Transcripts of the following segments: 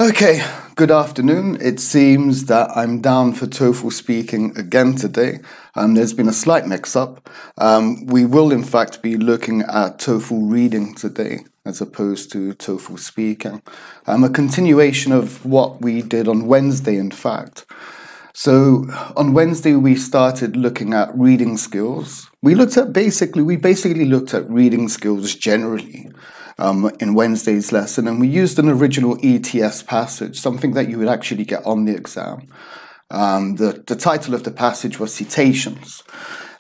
Okay, good afternoon. It seems that I'm down for TOEFL speaking again today. There's been a slight mix-up. We will in fact be looking at TOEFL reading today as opposed to TOEFL speaking. A continuation of what we did on Wednesday, in fact. So on Wednesday we started looking at reading skills. We basically looked at reading skills generally. In Wednesday's lesson, and we used an original ETS passage, something that you would actually get on the exam. The title of the passage was Citations,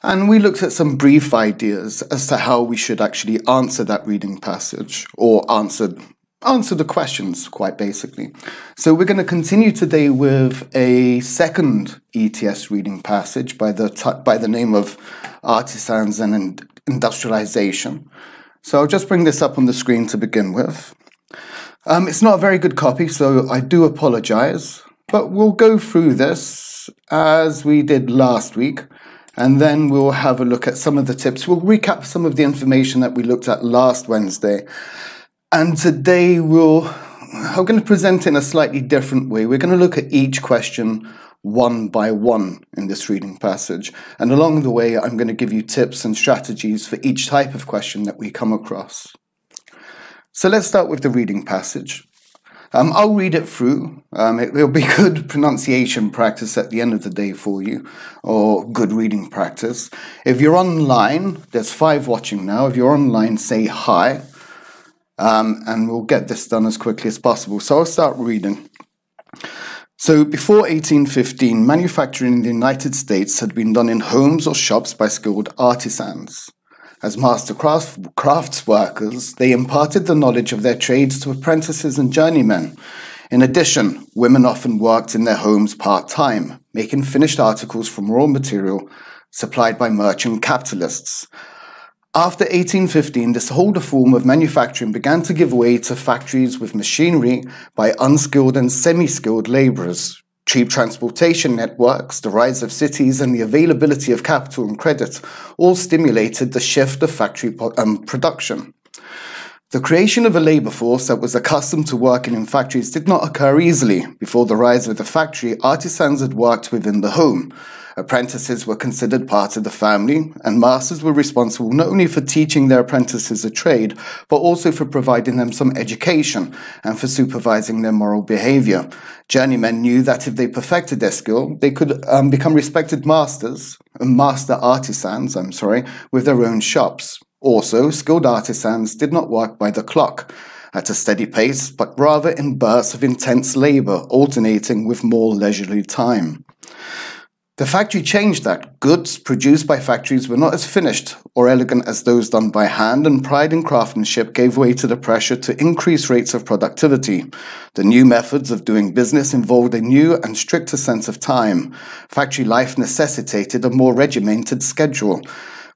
and we looked at some brief ideas as to how we should actually answer that reading passage, or answer the questions, quite basically. So we're going to continue today with a second ETS reading passage by the name of Artisans and Industrialization. So I'll just bring this up on the screen to begin with. It's not a very good copy, so I do apologize, but we'll go through this as we did last week, and then we'll have a look at some of the tips. We'll recap some of the information that we looked at last Wednesday, and today I'm going to present it in a slightly different way. We're going to look at each question one by one in this reading passage, and along the way I'm going to give you tips and strategies for each type of question that we come across. So let's start with the reading passage. I'll read it through. It'll be good pronunciation practice at the end of the day for you, or good reading practice. If you're online, there's 5 watching now. If you're online, say hi, and we'll get this done as quickly as possible. So I'll start reading. So before 1815, manufacturing in the United States had been done in homes or shops by skilled artisans. As master crafts workers, they imparted the knowledge of their trades to apprentices and journeymen. In addition, women often worked in their homes part-time, making finished articles from raw material supplied by merchant capitalists. After 1815, this older form of manufacturing began to give way to factories with machinery by unskilled and semi-skilled laborers. Cheap transportation networks, the rise of cities, and the availability of capital and credit all stimulated the shift of factory production. The creation of a labor force that was accustomed to working in factories did not occur easily. Before the rise of the factory, artisans had worked within the home. Apprentices were considered part of the family, and masters were responsible not only for teaching their apprentices a trade, but also for providing them some education and for supervising their moral behavior. Journeymen knew that if they perfected their skill, they could become respected master artisans, with their own shops. Also, skilled artisans did not work by the clock at a steady pace, but rather in bursts of intense labor, alternating with more leisurely time. The factory changed that. Goods produced by factories were not as finished or elegant as those done by hand, and pride in craftsmanship gave way to the pressure to increase rates of productivity. The new methods of doing business involved a new and stricter sense of time. Factory life necessitated a more regimented schedule,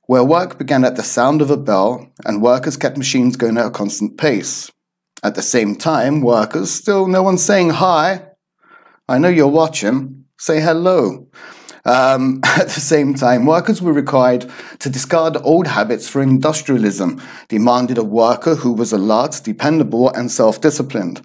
where work began at the sound of a bell, and workers kept machines going at a constant pace. At the same time, no one's saying hi. I know you're watching. Say hello. At the same time, workers were required to discard old habits for industrialism, demanded a worker who was alert, dependable, and self-disciplined.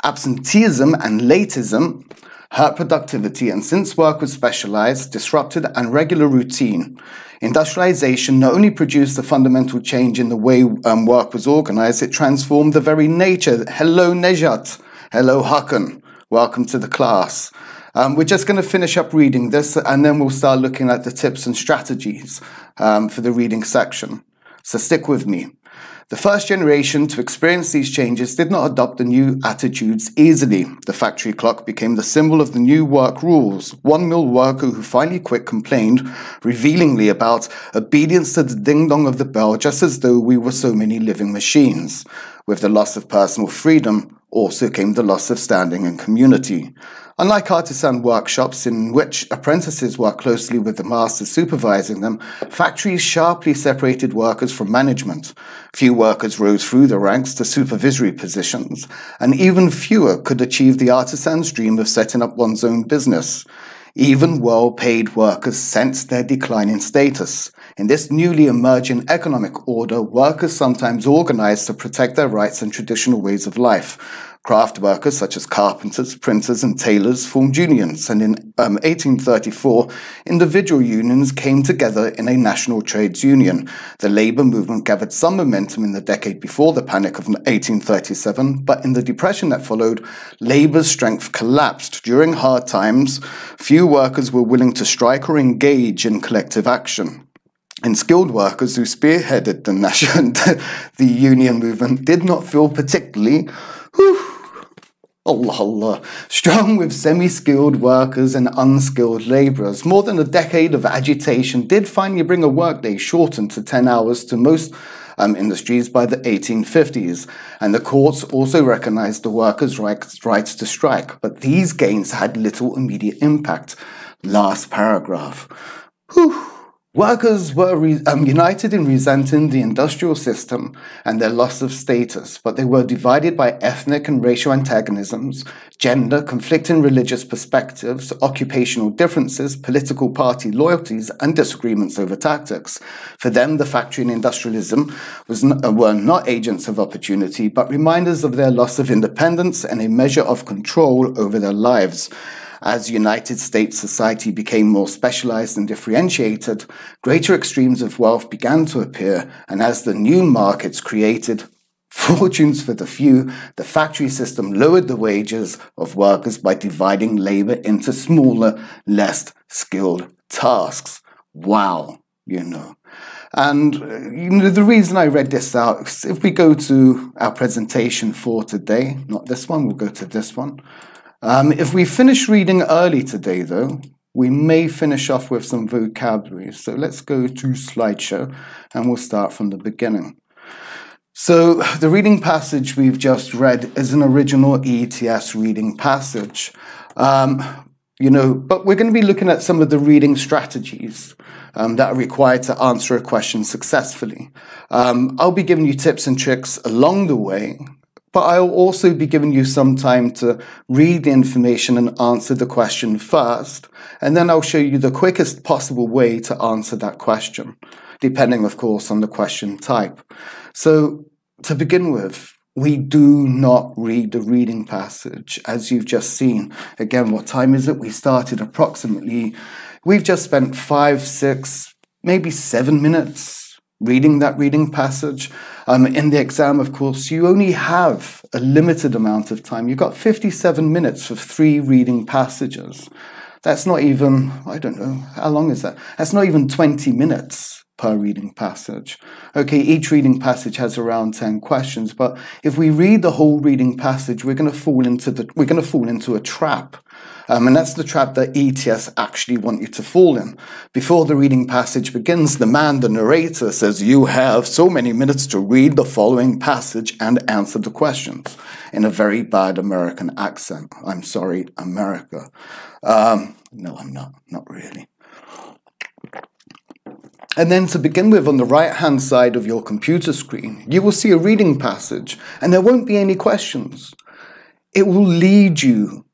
Absenteeism and lateism hurt productivity, and since work was specialized, disrupted and regular routine. Industrialization not only produced a fundamental change in the way work was organized, it transformed the very nature. Hello, Nejat. Hello, Hakan. Welcome to the class. We're just going to finish up reading this, and then we'll start looking at the tips and strategies for the reading section. So stick with me. The first generation to experience these changes did not adopt the new attitudes easily. The factory clock became the symbol of the new work rules. One mill worker who finally quit complained revealingly about obedience to the ding-dong of the bell, just as though we were so many living machines. With the loss of personal freedom also came the loss of standing in community. Unlike artisan workshops in which apprentices work closely with the masters supervising them, factories sharply separated workers from management. Few workers rose through the ranks to supervisory positions, and even fewer could achieve the artisan's dream of setting up one's own business. Even well-paid workers sensed their decline in status. In this newly emerging economic order, workers sometimes organized to protect their rights and traditional ways of life. Craft workers such as carpenters, printers and tailors formed unions, and in 1834 individual unions came together in a national trades union. The labour movement gathered some momentum in the decade before the Panic of 1837, but in the Depression that followed, labour's strength collapsed. During hard times, few workers were willing to strike or engage in collective action. And skilled workers who spearheaded the union movement did not feel particularly strong with semi-skilled workers and unskilled labourers. More than a decade of agitation did finally bring a workday shortened to 10 hours to most industries by the 1850s, and the courts also recognised the workers' rights to strike, but these gains had little immediate impact. Last paragraph. Workers were united in resenting the industrial system and their loss of status, but they were divided by ethnic and racial antagonisms, gender, conflicting religious perspectives, occupational differences, political party loyalties, and disagreements over tactics. For them, the factory and industrialism were not agents of opportunity, but reminders of their loss of independence and a measure of control over their lives. As United States society became more specialized and differentiated, greater extremes of wealth began to appear, and as the new markets created fortunes for the few, the factory system lowered the wages of workers by dividing labor into smaller, less skilled tasks. Wow, And the reason I read this out, if we go to our presentation for today, not this one, we'll go to this one. If we finish reading early today, though, we may finish off with some vocabulary. So let's go to slideshow and we'll start from the beginning. So the reading passage we've just read is an original ETS reading passage. But we're going to be looking at some of the reading strategies that are required to answer a question successfully. I'll be giving you tips and tricks along the way, but I'll also be giving you some time to read the information and answer the question first, and then I'll show you the quickest possible way to answer that question, depending, of course, on the question type. So, to begin with, we do not read the reading passage, as you've just seen. Again, what time is it? We started approximately, we've just spent 5, 6, maybe 7 minutes reading that reading passage. In the exam, of course, you only have a limited amount of time. You've got 57 minutes for 3 reading passages. That's not even, I don't know, how long is that? That's not even 20 minutes per reading passage. Okay, each reading passage has around 10 questions, but if we read the whole reading passage, we're going to fall into a trap. And that's the trap that ETS actually want you to fall in. Before the reading passage begins, the narrator, says, "You have so many minutes to read the following passage and answer the questions," in a very bad American accent. I'm sorry, America. No, I'm not really. And then to begin with, on the right-hand side of your computer screen, you will see a reading passage, and there won't be any questions. It will lead you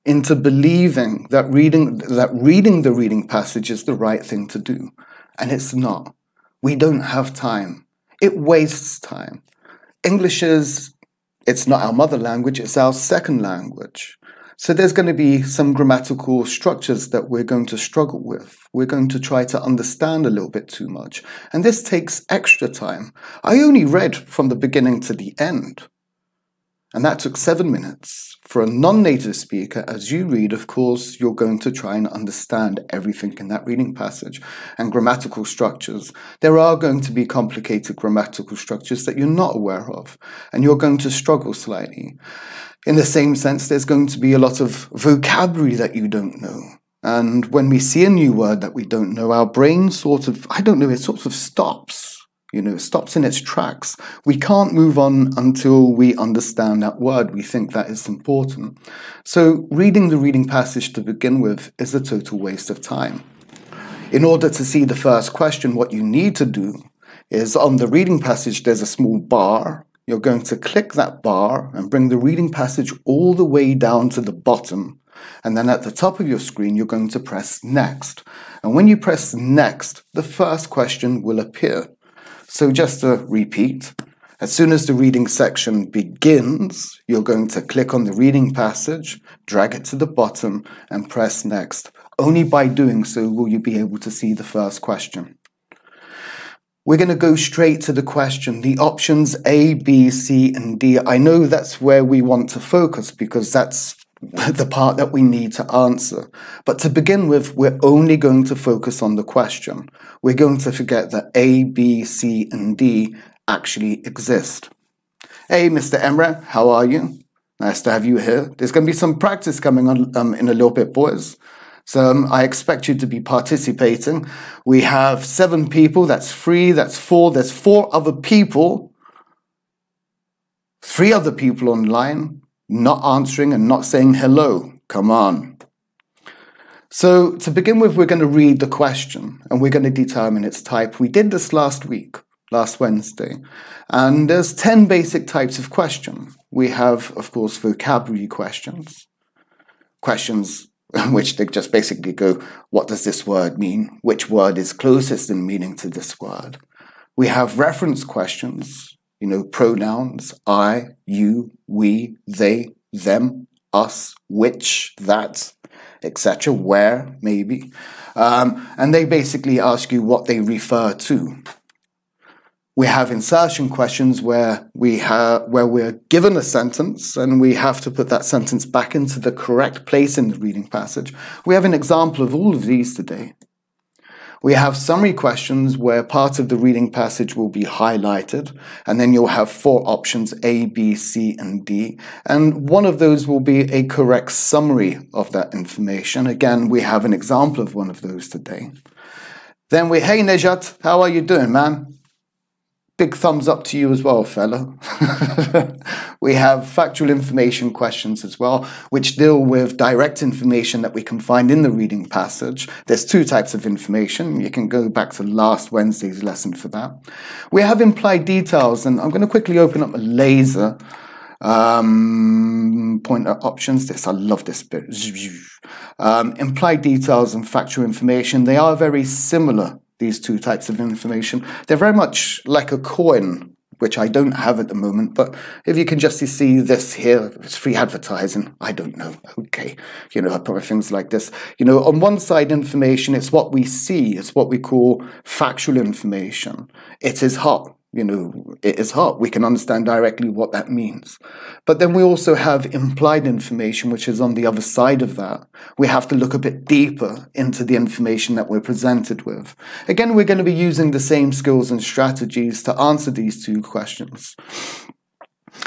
into believing that reading the reading passage is the right thing to do. And it's not. We don't have time. It wastes time. English it's not our mother language, it's our second language. So there's going to be some grammatical structures that we're going to struggle with. We're going to try to understand a little bit too much. And this takes extra time. I only read from the beginning to the end. And that took 7 minutes. For a non-native speaker, as you read, of course, you're going to try and understand everything in that reading passage. And grammatical structures. There are going to be complicated grammatical structures that you're not aware of. And you're going to struggle slightly. In the same sense, there's going to be a lot of vocabulary that you don't know. And when we see a new word that we don't know, our brain it sort of stops. Stops in its tracks. We can't move on until we understand that word. We think that is important. So reading the reading passage to begin with is a total waste of time. In order to see the first question, what you need to do is on the reading passage, there's a small bar. You're going to click that bar and bring the reading passage all the way down to the bottom. And then at the top of your screen, you're going to press next. And when you press next, the first question will appear. So just to repeat, As soon as the reading section begins, you're going to click on the reading passage, drag it to the bottom, and press next. Only by doing so will you be able to see the first question. We're going to go straight to the question. The options A, B, C, and D. I know that's where we want to focus because that's the part that we need to answer. But to begin with, we're only going to focus on the question. We're going to forget that A, B, C, and D actually exist. Hey, Mr. Emre, how are you? Nice to have you here. There's going to be some practice coming on in a little bit, boys. So I expect you to be participating. We have 7 people. That's 3. That's 4. There's 4 other people. 3 other people online not answering and not saying hello. Come on. So to begin with, we're going to read the question and we're going to determine its type. We did this last week, last Wednesday. And there's 10 basic types of question. We have, of course, vocabulary questions. Questions which they just basically go, what does this word mean? Which word is closest in meaning to this word? We have reference questions, pronouns, I, you, we, they, them, us, which, that, etc., where, maybe. And they basically ask you what they refer to. We have insertion questions where we're given a sentence and we have to put that sentence back into the correct place in the reading passage. We have an example of all of these today. We have summary questions where part of the reading passage will be highlighted, and then you'll have 4 options, A, B, C, and D. And one of those will be a correct summary of that information. Again, we have an example of one of those today. Then hey Nejat, how are you doing, man? Big thumbs up to you as well, fella. We have factual information questions as well, which deal with direct information that we can find in the reading passage. There's 2 types of information. You can go back to last Wednesday's lesson for that. We have implied details, and I'm going to quickly open up a laser. Pointer options. I love this bit. Implied details and factual information, they are very similar. These 2 types of information. They're very much like a coin, which I don't have at the moment, but if you can just see this here, it's free advertising, I don't know, okay, I put things like this. On one side information, it's what we see, it's what we call factual information. It is hot. It is hot. We can understand directly what that means. But then we also have implied information, which is on the other side of that. We have to look a bit deeper into the information that we're presented with. Again, we're going to be using the same skills and strategies to answer these 2 questions.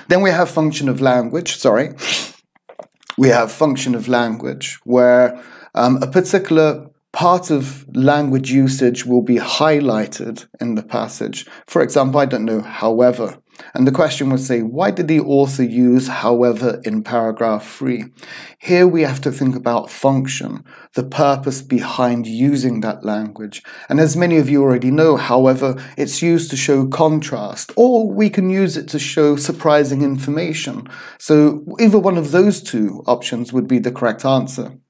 Then we have function of language, We have function of language where a particular part of language usage will be highlighted in the passage. For example, I don't know, however. And the question would say, why did the author use however in paragraph 3? Here we have to think about function, the purpose behind using that language. And as many of you already know, however, it's used to show contrast, or we can use it to show surprising information. So either one of those 2 options would be the correct answer.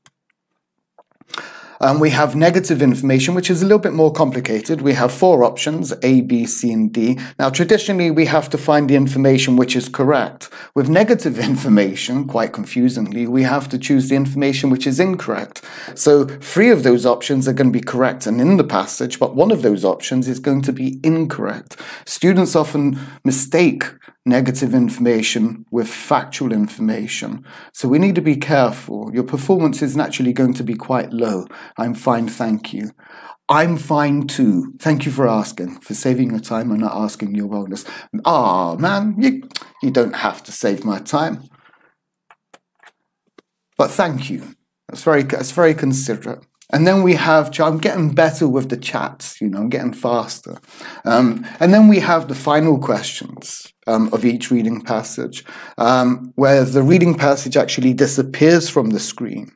We have negative information, which is a little bit more complicated. We have 4 options, A, B, C, and D. Now, traditionally, we have to find the information which is correct. With negative information, quite confusingly, we have to choose the information which is incorrect. So 3 of those options are going to be correct and in the passage, but one of those options is going to be incorrect. Students often mistake negative information with factual information. So we need to be careful. Your performance is naturally going to be quite low. I'm fine, thank you. I'm fine too. Thank you for asking, for saving your time and not asking your wellness. Man, you don't have to save my time. But thank you. That's very considerate. And then we have, I'm getting better with the chats, I'm getting faster. And then we have the final questions of each reading passage, where the reading passage actually disappears from the screen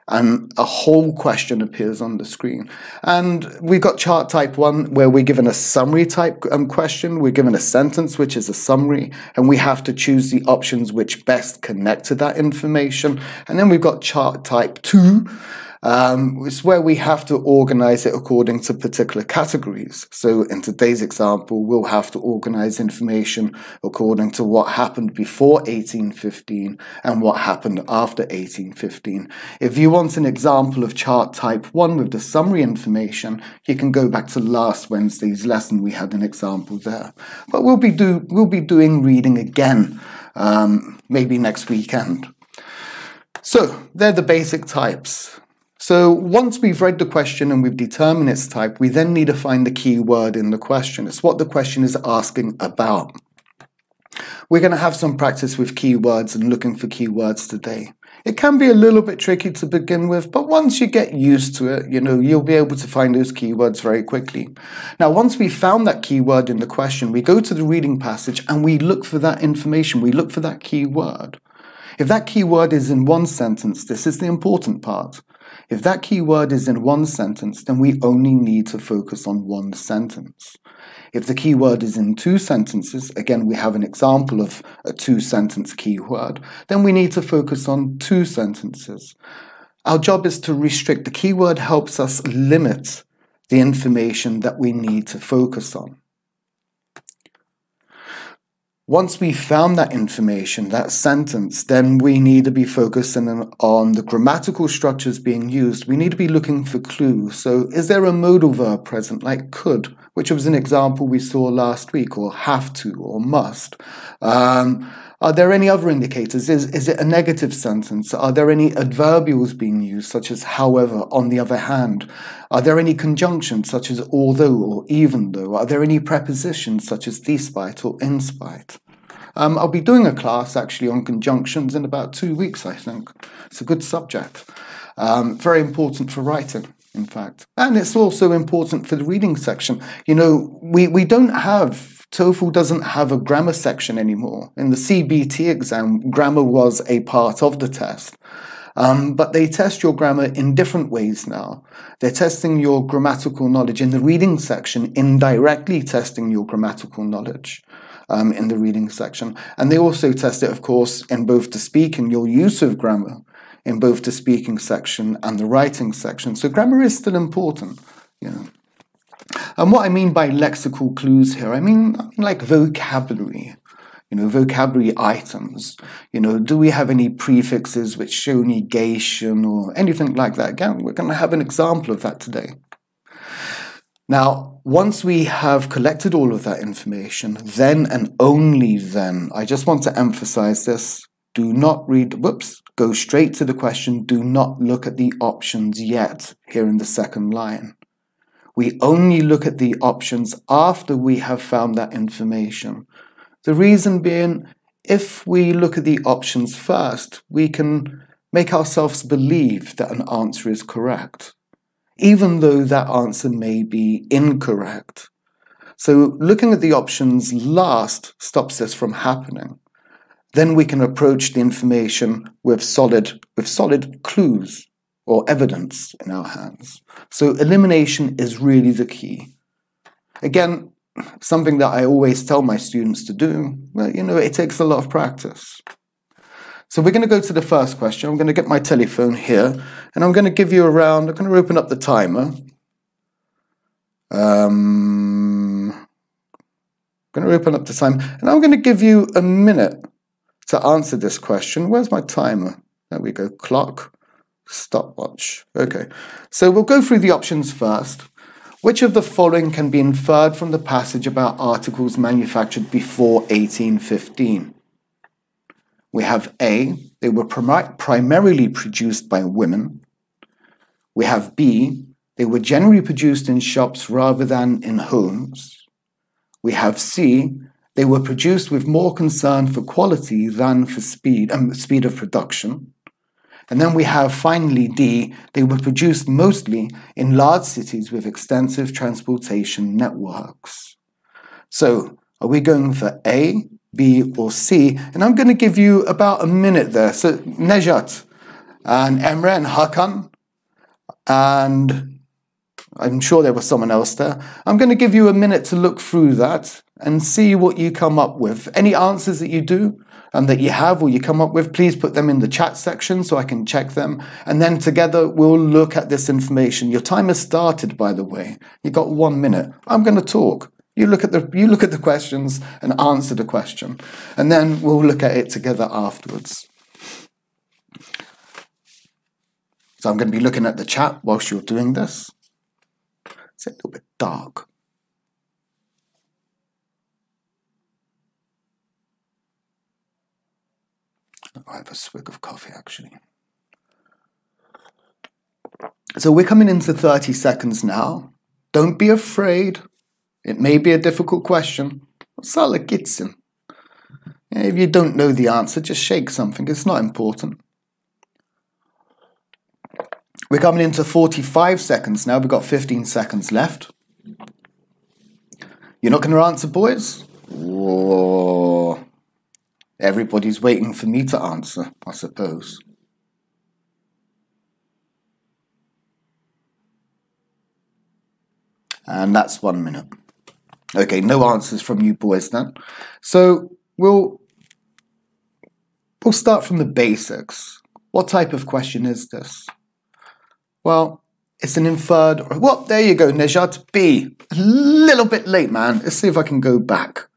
and a whole question appears on the screen. And we've got chart type 1, where we're given a summary type question. We're given a sentence, which is a summary, and we have to choose the options which best connect to that information. And then we've got chart type 2, It's where we have to organize it according to particular categories. So in today's example, we'll have to organize information according to what happened before 1815 and what happened after 1815. If you want an example of chart type 1 with the summary information, you can go back to last Wednesday's lesson. We had an example there. But we'll be doing reading again, maybe next weekend. So they're the basic types. So once we've read the question and we've determined its type, we then need to find the key word in the question. It's what the question is asking about. We're going to have some practice with keywords and looking for keywords today. It can be a little bit tricky to begin with, but once you get used to it, you'll be able to find those keywords very quickly. Now, once we've found that keyword in the question, we go to the reading passage and we look for that information. We look for that keyword. If that keyword is in one sentence, this is the important part. If that keyword is in one sentence, then we only need to focus on one sentence. If the keyword is in two sentences, again, we have an example of a two-sentence keyword, then we need to focus on two sentences. Our job is to restrict. The keyword helps us limit the information that we need to focus on. Once we've found that information, that sentence, then we need to be focusing on the grammatical structures being used. We need to be looking for clues. So is there a modal verb present, like could, which was an example we saw last week, or have to, or must? Are there any other indicators? Is it a negative sentence? Are there any adverbials being used, such as however, on the other hand? Are there any conjunctions, such as although or even though? Are there any prepositions, such as despite or in spite? I'll be doing a class, actually, on conjunctions in about 2 weeks, I think. It's a good subject. Very important for writing, in fact. And it's also important for the reading section. We don't have... TOEFL doesn't have a grammar section anymore. In the CBT exam, grammar was a part of the test. But they test your grammar in different ways now. They're testing your grammatical knowledge in the reading section, indirectly testing your grammatical knowledge in the reading section. And they also test it, of course, in both the speaking, your use of grammar, in both the speaking section and the writing section. So grammar is still important, And what I mean by lexical clues here, I mean like vocabulary, vocabulary items. Do we have any prefixes which show negation or anything like that? Again, we're going to have an example of that today. Now, once we have collected all of that information, then and only then, I just want to emphasize this, do not read, go straight to the question, do not look at the options yet here in the second line. We only look at the options after we have found that information. The reason being, if we look at the options first, we can make ourselves believe that an answer is correct, even though that answer may be incorrect. So looking at the options last stops this from happening. Then we can approach the information with solid clues or evidence in our hands. So elimination is really the key. Again, something that I always tell my students to do, it takes a lot of practice. So we're going to go to the first question. I'm going to get my telephone here, and I'm going to give you I'm going to open up the timer. I'm going to open up the time, and I'm going to give you a minute to answer this question. Where's my timer? There we go, clock. Stopwatch. Okay, so we'll go through the options first. Which of the following can be inferred from the passage about articles manufactured before 1815? We have A, they were primarily produced by women. We have B, they were generally produced in shops rather than in homes. We have C, they were produced with more concern for quality than for speed of production. And then we have finally D, they were produced mostly in large cities with extensive transportation networks. So are we going for A, B or C? And I'm going to give you about a minute there. So Nejat and Emre and Hakan, and I'm sure there was someone else there. I'm going to give you a minute to look through that and see what you come up with. Any answers that you do, that you have or you come up with, please put them in the chat section so I can check them. And then together we'll look at this information. Your time has started, by the way. You got 1 minute. I'm going to talk. You look at the questions and answer the question. And then we'll look at it together afterwards. So I'm going to be looking at the chat whilst you're doing this. It's a little bit dark. I have a swig of coffee, actually. So we're coming into 30 seconds now. Don't be afraid. It may be a difficult question. Salla gitsin. If you don't know the answer, just shake something. It's not important. We're coming into 45 seconds now. We've got 15 seconds left. You're not going to answer, boys? Whoa. Everybody's waiting for me to answer, I suppose. And that's 1 minute. Okay, no answers from you boys then. So we'll start from the basics. What type of question is this? Well, it's an inferred, well, there you go, Nejat. B. A little bit late, man. Let's see if I can go back.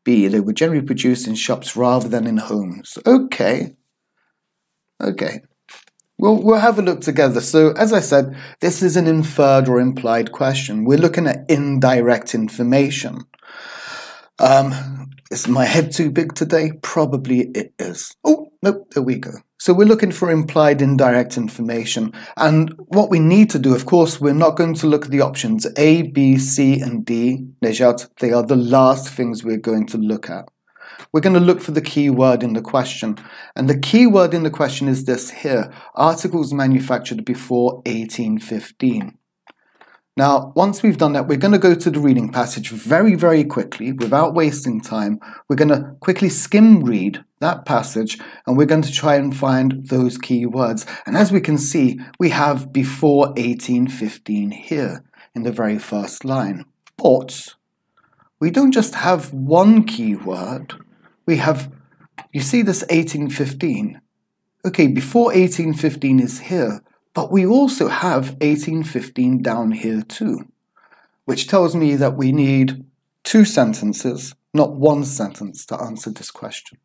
B. They were generally produced in shops rather than in homes. Okay. Okay. We'll have a look together. So, as I said, this is an inferred or implied question. We're looking at indirect information. Is my head too big today? Probably it is. Oh, nope, there we go. So we're looking for implied indirect information. And what we need to do, of course, we're not going to look at the options A, B, C, and D. Nejat, they are the last things we're going to look at. We're going to look for the key word in the question. And the key word in the question is this here. Articles manufactured before 1815. Now, once we've done that, we're going to go to the reading passage very, very quickly, without wasting time. We're going to quickly skim read that passage, and we're going to try and find those key words. And as we can see, we have before 1815 here in the very first line. But we don't just have one key word. We have, you see this 1815. Okay, before 1815 is here. But we also have 1815 down here too, which tells me that we need 2 sentences, not 1 sentence, to answer this question.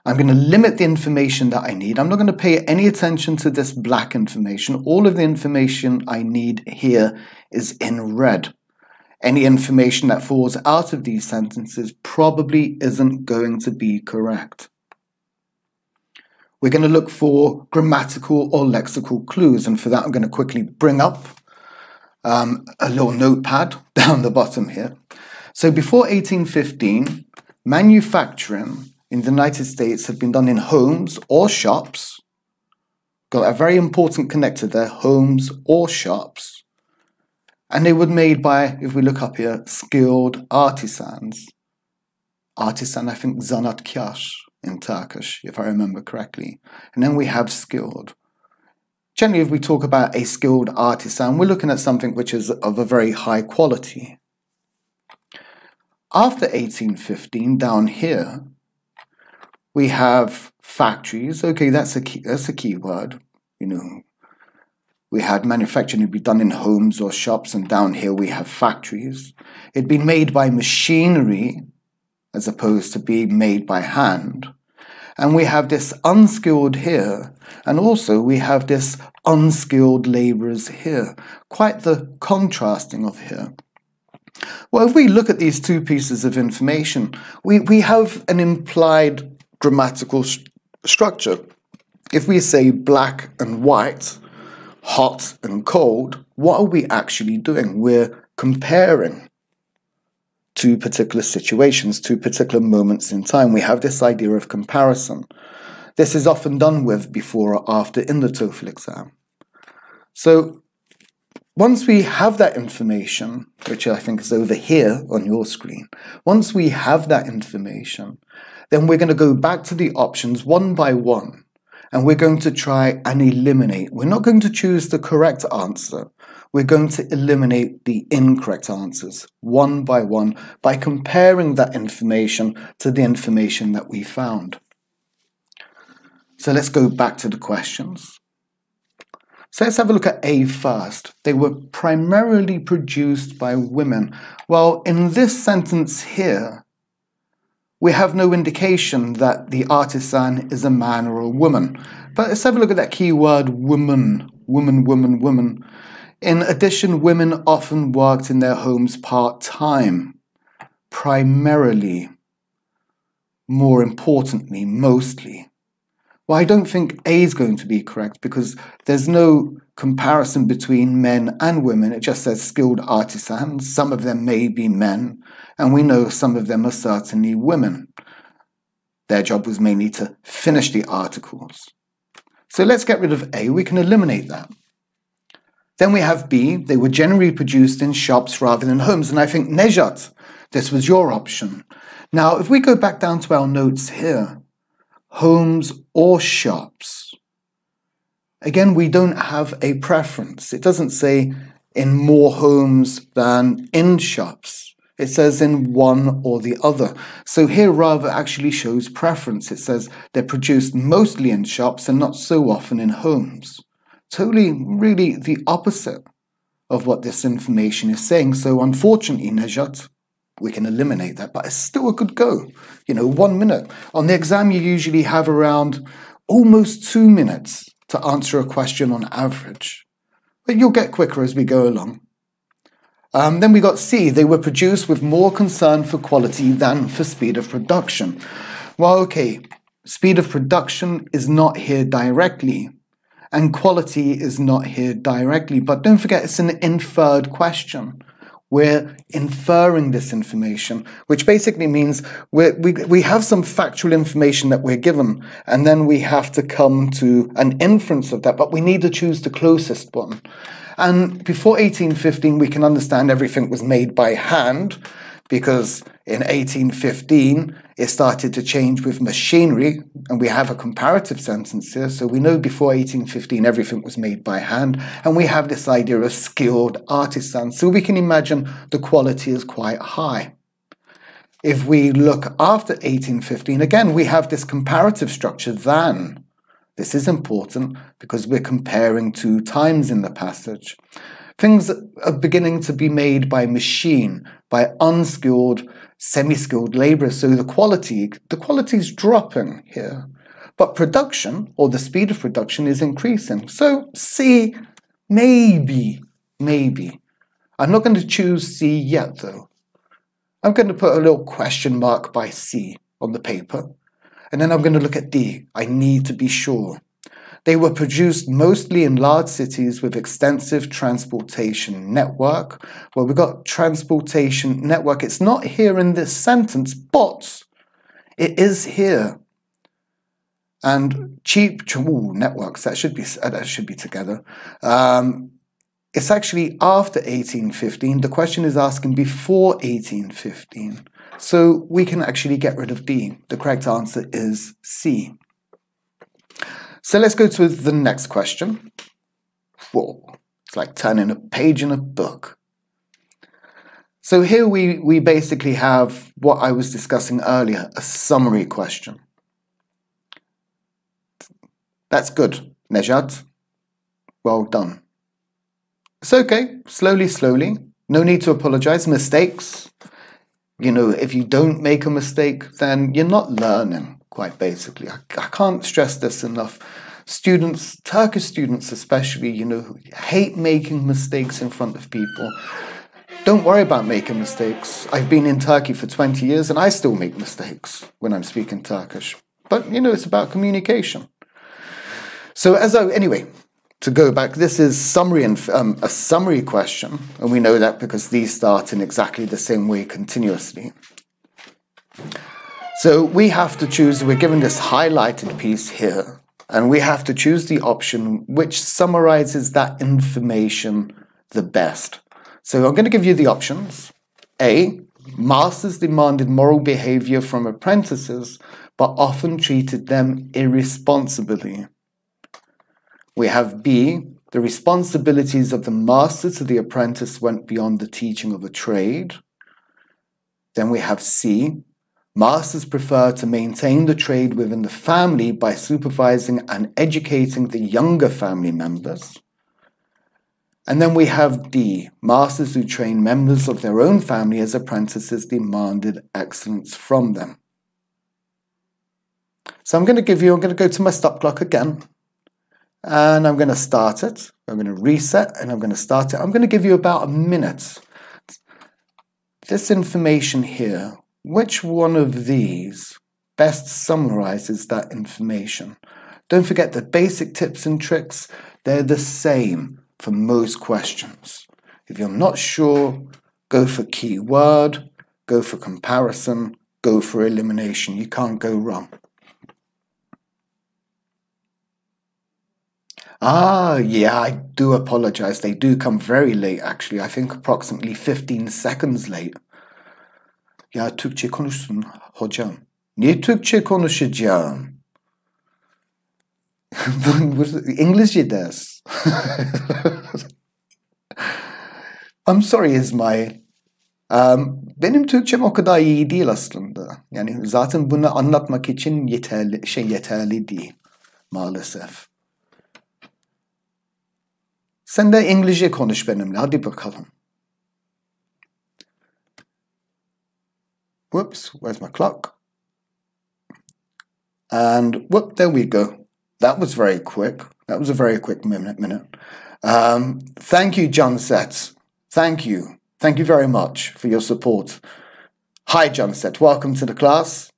I'm going to limit the information that I need. I'm not going to pay any attention to this black information. All of the information I need here is in red. Any information that falls out of these sentences probably isn't going to be correct. We're going to look for grammatical or lexical clues, and for that I'm going to quickly bring up a little notepad down the bottom here. So before 1815, manufacturing in the United States had been done in homes or shops. Got a very important connector there, homes or shops. And they were made by, if we look up here, skilled artisans. Artisan, I think, zanatkar in Turkish, if I remember correctly. And then we have skilled. Generally, if we talk about a skilled artisan, we're looking at something which is of a very high quality. After 1815, down here, we have factories. Okay, that's a key word. You know, we had manufacturing to be done in homes or shops, and down here we have factories. It'd been made by machinery, as opposed to being made by hand. And we have this unskilled here, and also we have this unskilled labourers here. Quite the contrasting of here. Well, if we look at these 2 pieces of information, we have an implied grammatical structure. If we say black and white, hot and cold, what are we actually doing? We're comparing 2 particular situations, 2 particular moments in time. We have this idea of comparison. This is often done with before or after in the TOEFL exam. So once we have that information, which I think is over here on your screen, once we have that information, then we're going to go back to the options one by one, and we're going to try and eliminate. We're not going to choose the correct answer. we're going to eliminate the incorrect answers one by comparing that information to the information that we found. So let's go back to the questions. So let's have a look at A first. They were primarily produced by women. Well, in this sentence here, we have no indication that the artisan is a man or a woman. But let's have a look at that key word, woman. Woman, woman, woman. In addition, women often worked in their homes part-time, primarily, more importantly, mostly. Well, I don't think A is going to be correct because there's no comparison between men and women. It just says skilled artisans. Some of them may be men, and we know some of them are certainly women. Their job was mainly to finish the articles. So let's get rid of A. We can eliminate that. Then we have B. They were generally produced in shops rather than homes. And I think, Nejat, this was your option. Now, if we go back down to our notes here, homes or shops. Again, we don't have a preference. It doesn't say in more homes than in shops. It says in one or the other. So here rather actually shows preference. It says they're produced mostly in shops and not so often in homes. Totally, really the opposite of what this information is saying. So unfortunately, Nejat, we can eliminate that, but it's still a good go. 1 minute. On the exam, you usually have around almost 2 minutes to answer a question on average. But you'll get quicker as we go along. Then we got C. They were produced with more concern for quality than for speed of production. Well, okay, speed of production is not here directly, and quality is not here directly. But don't forget, it's an inferred question. We're inferring this information, which basically means we have some factual information that we're given, and then we have to come to an inference of that, but we need to choose the closest one. And before 1815, we can understand everything was made by hand, because in 1815, it started to change with machinery, and we have a comparative sentence here. So we know before 1815, everything was made by hand, and we have this idea of skilled artisans. So we can imagine the quality is quite high. If we look after 1815, again, we have this comparative structure than. This is important because we're comparing 2 times in the passage. Things are beginning to be made by machine, by unskilled, semi-skilled laborers. So the quality is dropping here. But production, or the speed of production, is increasing. So C, maybe. I'm not going to choose C yet, though. I'm going to put a little question mark by C on the paper. And then I'm going to look at D. I need to be sure. They were produced mostly in large cities with extensive transportation network. Well, we've got transportation network. It's not here in this sentence, but it is here. And cheap networks, that should be together. It's actually after 1815. The question is asking before 1815. So we can actually get rid of D. The correct answer is C. So let's go to the next question. Whoa, it's like turning a page in a book. So here we basically have what I was discussing earlier, a summary question. That's good, Nejat. Well done. It's okay, slowly. No need to apologize. Mistakes. If you don't make a mistake, then you're not learning. Quite basically, I can't stress this enough. Students, Turkish students especially, hate making mistakes in front of people. Don't worry about making mistakes. I've been in Turkey for 20 years and I still make mistakes when I'm speaking Turkish. But, it's about communication. So anyway, to go back, this is a summary question. And we know that because these start in exactly the same way continuously. So we have to choose, we're given this highlighted piece here, and we have to choose the option which summarizes that information the best. So I'm going to give you the options. A, masters demanded moral behavior from apprentices, but often treated them irresponsibly. We have B, The responsibilities of the master to the apprentice went beyond the teaching of a trade. Then we have C. Masters prefer to maintain the trade within the family by supervising and educating the younger family members. And then we have D. Masters who train members of their own family as apprentices demanded excellence from them. So I'm going to go to my stop clock again. And I'm going to start it. I'm going to reset and I'm going to start it. I'm going to give you about a minute. This information here, which one of these best summarizes that information? Don't forget the basic tips and tricks, they're the same for most questions. If you're not sure, go for keyword, go for comparison, go for elimination. You can't go wrong. Yeah, I do apologize. They do come very late, actually. I think approximately 15 seconds late. Ya Türkçe konuşsun hocam. Niye Türkçe konuşacağım? İngilizce ders. I'm sorry İsmail. Benim Türkçem o kadar iyi değil aslında. Yani zaten bunu anlatmak için yeterli değil maalesef. Sen de İngilizce konuş benimle. Hadi bakalım. Whoops, where's my clock? And whoop, there we go. That was very quick. That was a very quick minute. Thank you, John Set. Thank you. Thank you very much for your support. Hi, John Set. Welcome to the class.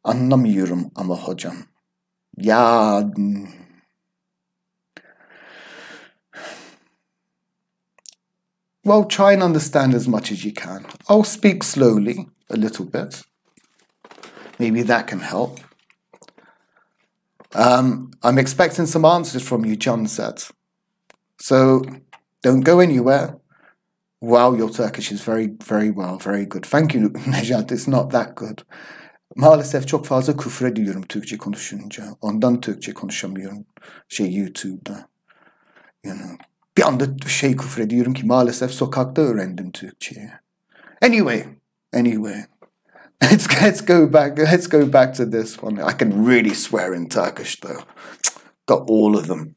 Anlamıyorum ama hocam. Ya... Well, try and understand as much as you can. I'll speak slowly a little bit. Maybe that can help. I'm expecting some answers from you, John said. So don't go anywhere. Wow, your Turkish is very, very well, very good. Thank you, Nejat. It's not that good. Maalesef çok fazla küfür ediyorum Türkçe konuşunca. Ondan Türkçe konuşamıyorum. YouTube'da. You know. Bir anda küfür ediyorum ki maalesef sokakta öğrendim Türkçeyi. Anyway. Let's go back to this one. I can really swear in Turkish though. Got all of them.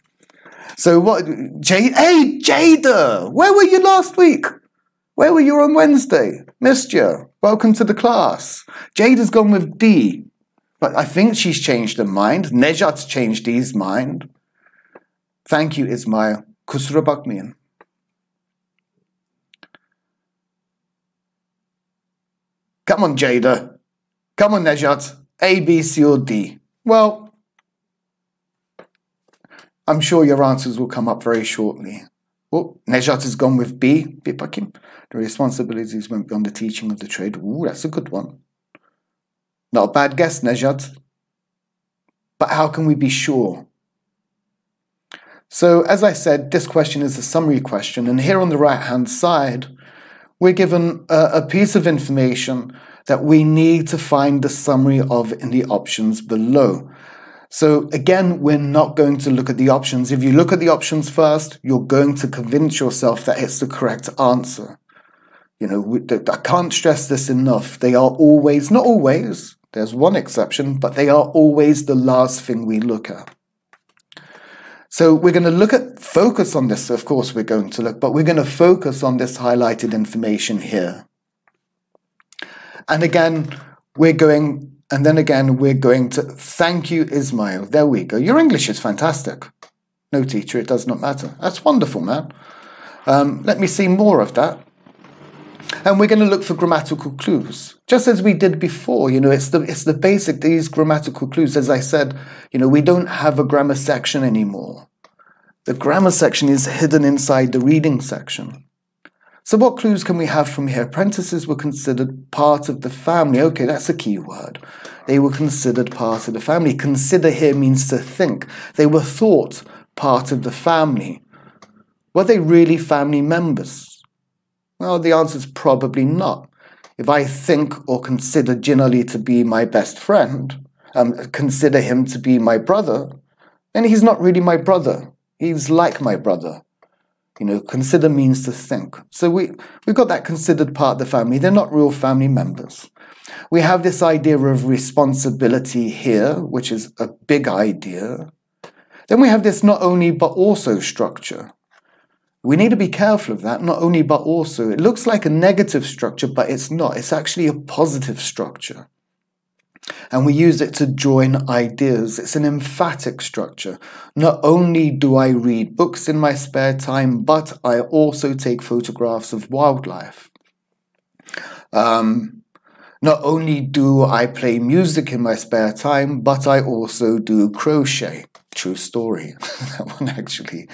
So what? Hey, Jada! Where were you last week? Where were you on Wednesday? Missed you. Welcome to the class. Jada's gone with D. But I think she's changed her mind. Nejat's changed his mind. Thank you, Ismail. Kusura bakmayın. Come on, Jada. Come on, Nejat. A, B, C, or D. Well, I'm sure your answers will come up very shortly. Oh, Nejat has gone with B. Bir bakayım. The responsibilities went beyond the teaching of the trade. Ooh, that's a good one. Not a bad guess, Nejat. But how can we be sure? So, as I said, this question is a summary question, and here on the right-hand side, we're given a piece of information that we need to find the summary of in the options below. So, again, we're not going to look at the options. If you look at the options first, you're going to convince yourself that it's the correct answer. You know, I can't stress this enough. They are always, not always, there's one exception, but they are always the last thing we look at. So we're going to focus on this, of course we're going to look, but we're going to focus on this highlighted information here. And again, we're going to thank you, Ismail. There we go. Your English is fantastic. No teacher, it does not matter. That's wonderful, man. Let me see more of that. And we're going to look for grammatical clues, just as we did before. You know, it's the basic, these grammatical clues. As I said, you know, we don't have a grammar section anymore. The grammar section is hidden inside the reading section. So what clues can we have from here? Apprentices were considered part of the family. Okay, that's a key word. They were considered part of the family. Consider here means to think. They were thought part of the family. Were they really family members? Well, the answer is probably not. If I think or consider Jinali to be my best friend, consider him to be my brother, then he's not really my brother. He's like my brother. You know, consider means to think. So we've got that considered part of the family. They're not real family members. We have this idea of responsibility here, which is a big idea. Then we have this not only but also structure. We need to be careful of that, not only but also. It looks like a negative structure, but it's not. It's actually a positive structure. And we use it to join ideas. It's an emphatic structure. Not only do I read books in my spare time, but I also take photographs of wildlife. Not only do I play music in my spare time, but I also do crochet. True story, that one actually.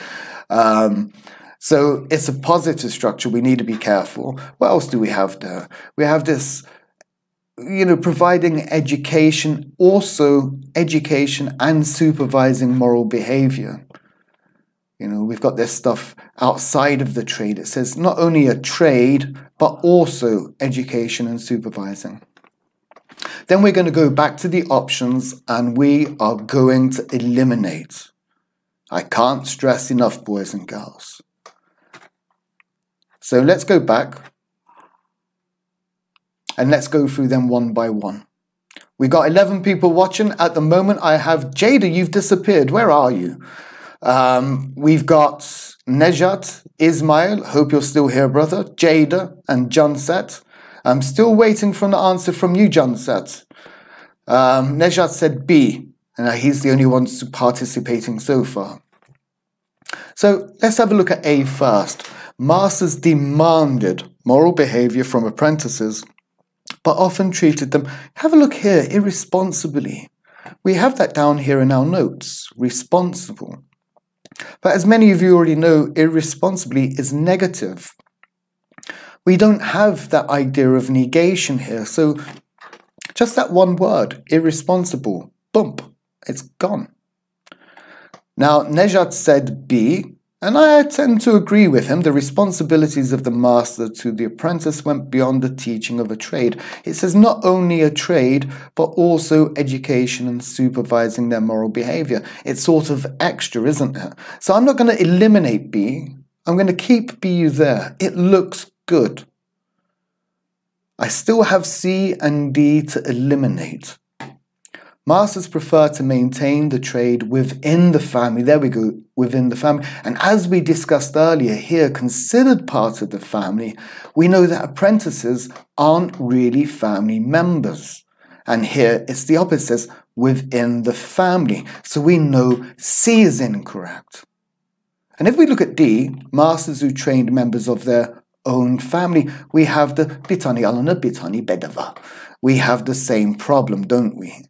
So it's a positive structure. We need to be careful. What else do we have there? We have this, you know, providing education, also education and supervising moral behavior. You know, we've got this stuff outside of the trade. It says not only a trade, but also education and supervising. Then we're going to go back to the options and we are going to eliminate. I can't stress enough, boys and girls. So let's go back and let's go through them one by one. We got 11 people watching. At the moment, I have Jada, you've disappeared. Where are you? We've got Nejat, Ismail, hope you're still here, brother. Jada and Junset. I'm still waiting for an answer from you, Junset. Nejat said B, and he's the only one participating so far. So let's have a look at A first. Masters demanded moral behavior from apprentices, but often treated them, have a look here, irresponsibly. We have that down here in our notes, responsible. But as many of you already know, irresponsibly is negative. We don't have that idea of negation here, so just that one word, irresponsible, bump, it's gone. Now, Nejat said B, and I tend to agree with him. The responsibilities of the master to the apprentice went beyond the teaching of a trade. It says not only a trade, but also education and supervising their moral behavior. It's sort of extra, isn't it? So I'm not going to eliminate B. I'm going to keep B there. It looks good. I still have C and D to eliminate. Masters prefer to maintain the trade within the family. There we go, within the family. And as we discussed earlier here, considered part of the family, we know that apprentices aren't really family members. And here it's the opposite, within the family. So we know C is incorrect. And if we look at D, masters who trained members of their own family, we have the bitani alana, bitani bedava. We have the same problem, don't we?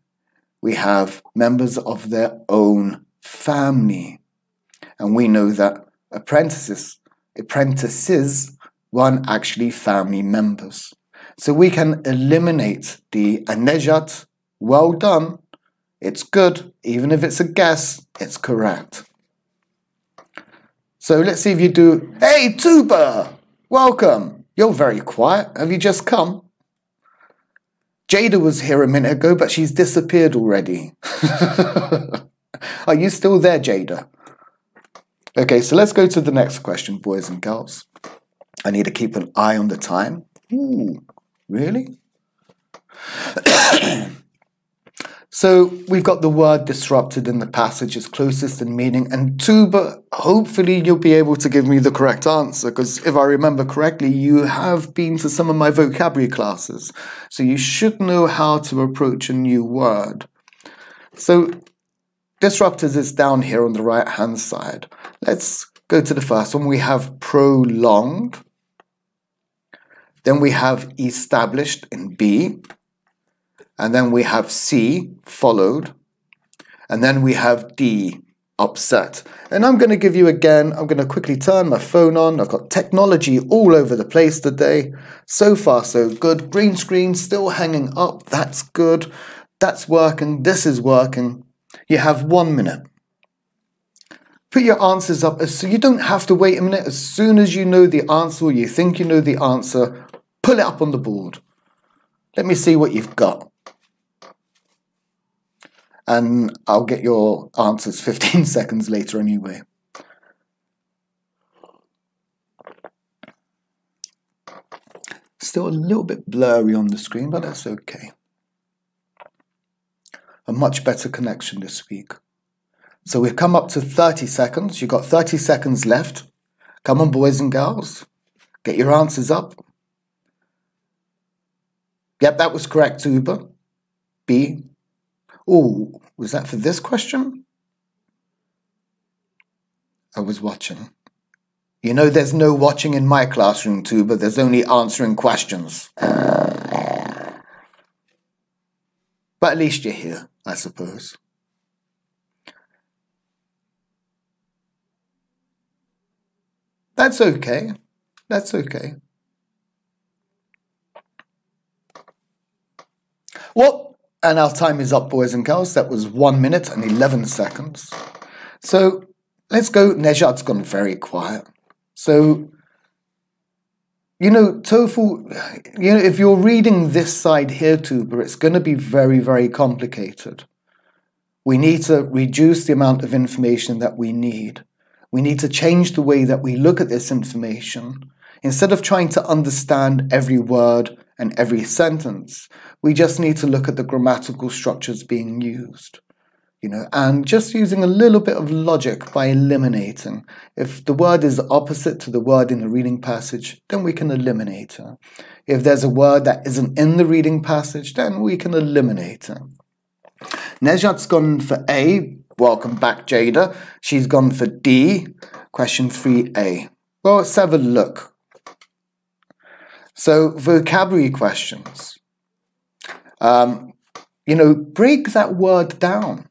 We have members of their own family. And we know that apprentices weren't actually family members. So we can eliminate D. And Nejat, well done. It's good. Even if it's a guess, it's correct. So let's see if you do. Hey, Tuba! Welcome. You're very quiet. Have you just come? Jada was here a minute ago, but she's disappeared already. Are you still there, Jada? Okay, so let's go to the next question, boys and girls. I need to keep an eye on the time. Ooh, really? So we've got the word disrupted in the passage as closest in meaning. And Tuba, hopefully you'll be able to give me the correct answer, because if I remember correctly, you have been to some of my vocabulary classes. So you should know how to approach a new word. So disrupted is down here on the right-hand side. Let's go to the first one. We have prolonged. Then we have established in B. And then we have C, followed. And then we have D, upset. And I'm going to give you again, I'm going to quickly turn my phone on. I've got technology all over the place today. So far, so good. Green screen still hanging up. That's good. That's working. This is working. You have 1 minute. Put your answers up so you don't have to wait a minute. As soon as you know the answer or you think you know the answer, pull it up on the board. Let me see what you've got. And I'll get your answers 15 seconds later anyway. still a little bit blurry on the screen, but that's okay. A much better connection this week. So we've come up to 30 seconds. You've got 30 seconds left. Come on, boys and girls. Get your answers up. Yep, that was correct, Uber. B. Oh, was that for this question? I was watching. You know there's no watching in my classroom, Tuba. There's only answering questions. But at least you're here, I suppose. That's okay. That's okay. Well, and our time is up, boys and girls. That was 1 minute and 11 seconds. So let's go. Nejat's gone very quiet. So, you know, TOEFL, you know, if you're reading this side here, Tuba, it's going to be very, very complicated. We need to reduce the amount of information that we need. We need to change the way that we look at this information. Instead of trying to understand every word and every sentence, we just need to look at the grammatical structures being used. You know, and just using a little bit of logic by eliminating. If the word is opposite to the word in the reading passage, then we can eliminate it. If there's a word that isn't in the reading passage, then we can eliminate it. Nejat's gone for A. Welcome back, Jada. She's gone for D. Question 3A. Well, let's have a look. So, vocabulary questions. You know, break that word down.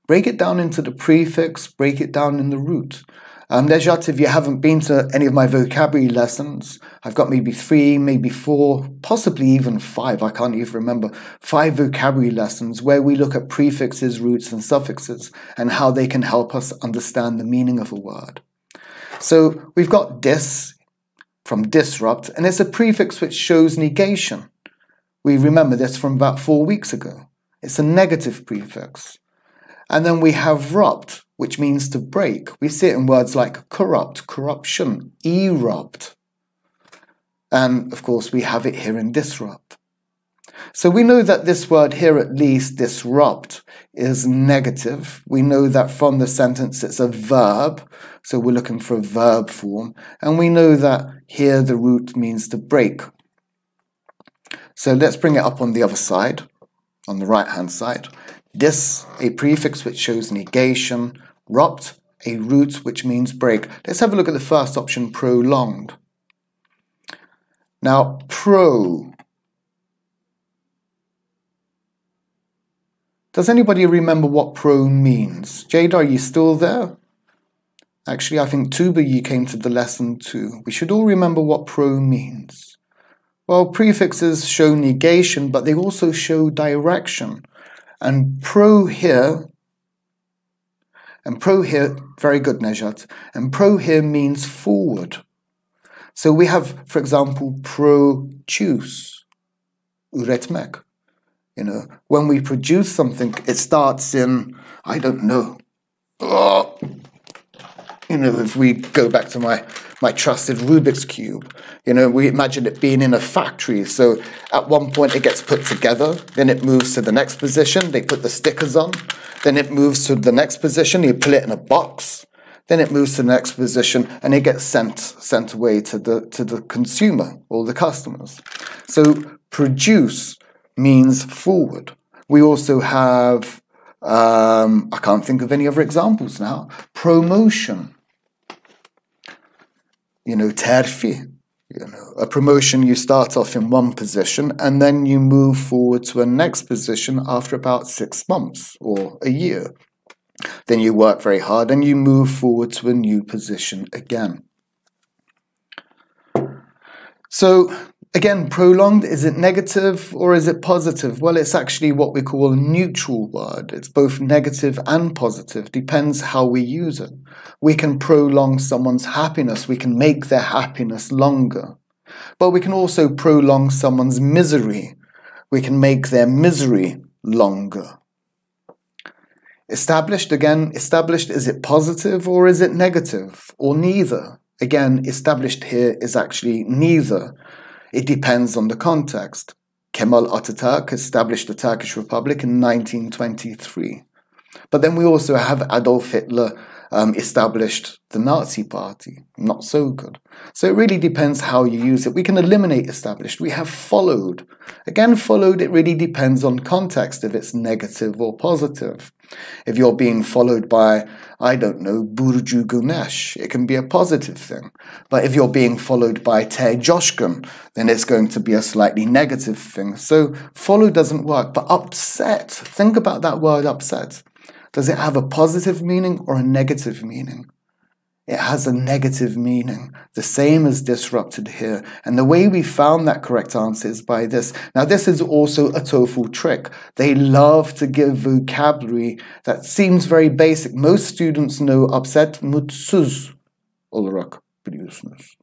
Break it down into the prefix, break it down in the root. Nejat, if you haven't been to any of my vocabulary lessons, I've got maybe 3, maybe 4, possibly even 5, I can't even remember, 5 vocabulary lessons where we look at prefixes, roots and suffixes and how they can help us understand the meaning of a word. So we've got dis from disrupt, and it's a prefix which shows negation. We remember this from about 4 weeks ago. It's a negative prefix. And then we have rupt, which means to break. We see it in words like corrupt, corruption, erupt. And of course, we have it here in disrupt. So we know that this word here, at least, disrupt, is negative. We know that from the sentence it's a verb. So we're looking for a verb form. And we know that here the root means to break. So let's bring it up on the other side, on the right-hand side. Dis, a prefix which shows negation. Rupt, a root which means break. Let's have a look at the first option, prolonged. Now, pro. Does anybody remember what pro means? Jade, are you still there? Actually, I think Tuba, you came to the lesson too. We should all remember what pro means. Well, prefixes show negation, but they also show direction. And pro here, very good, Nejat. And pro here means forward. So we have, for example, produce, üretmek. You know, when we produce something, it starts in, I don't know. You know, if we go back to my trusted Rubik's Cube, you know, we imagine it being in a factory. So at one point it gets put together, then it moves to the next position, they put the stickers on, then it moves to the next position, you put it in a box, then it moves to the next position and it gets sent away to the consumer or the customers. So produce means forward. We also have, I can't think of any other examples now, promotion. You know, terfi, you know, a promotion, you start off in one position and then you move forward to a next position after about 6 months or a year. Then you work very hard and you move forward to a new position again. So, again, prolonged, is it negative or is it positive? Well, it's actually what we call a neutral word. It's both negative and positive, depends how we use it. We can prolong someone's happiness, we can make their happiness longer. But we can also prolong someone's misery. We can make their misery longer. Established, again, established, is it positive or is it negative? Or neither? Again, established here is actually neither. It depends on the context. Kemal Atatürk established the Turkish Republic in 1923. But then we also have Adolf Hitler established the Nazi Party. Not so good. So it really depends how you use it. We can eliminate established. We have followed. Again, followed, it really depends on context, if it's negative or positive. If you're being followed by, I don't know, Burcu Güneş, it can be a positive thing. But if you're being followed by Te Coşkun, then it's going to be a slightly negative thing. So follow doesn't work. But upset, think about that word upset. Does it have a positive meaning or a negative meaning? It has a negative meaning, the same as disrupted here. And the way we found that correct answer is by this. Now, this is also a TOEFL trick. They love to give vocabulary that seems very basic. Most students know upset, mutsuz olarak biliyorsunuz.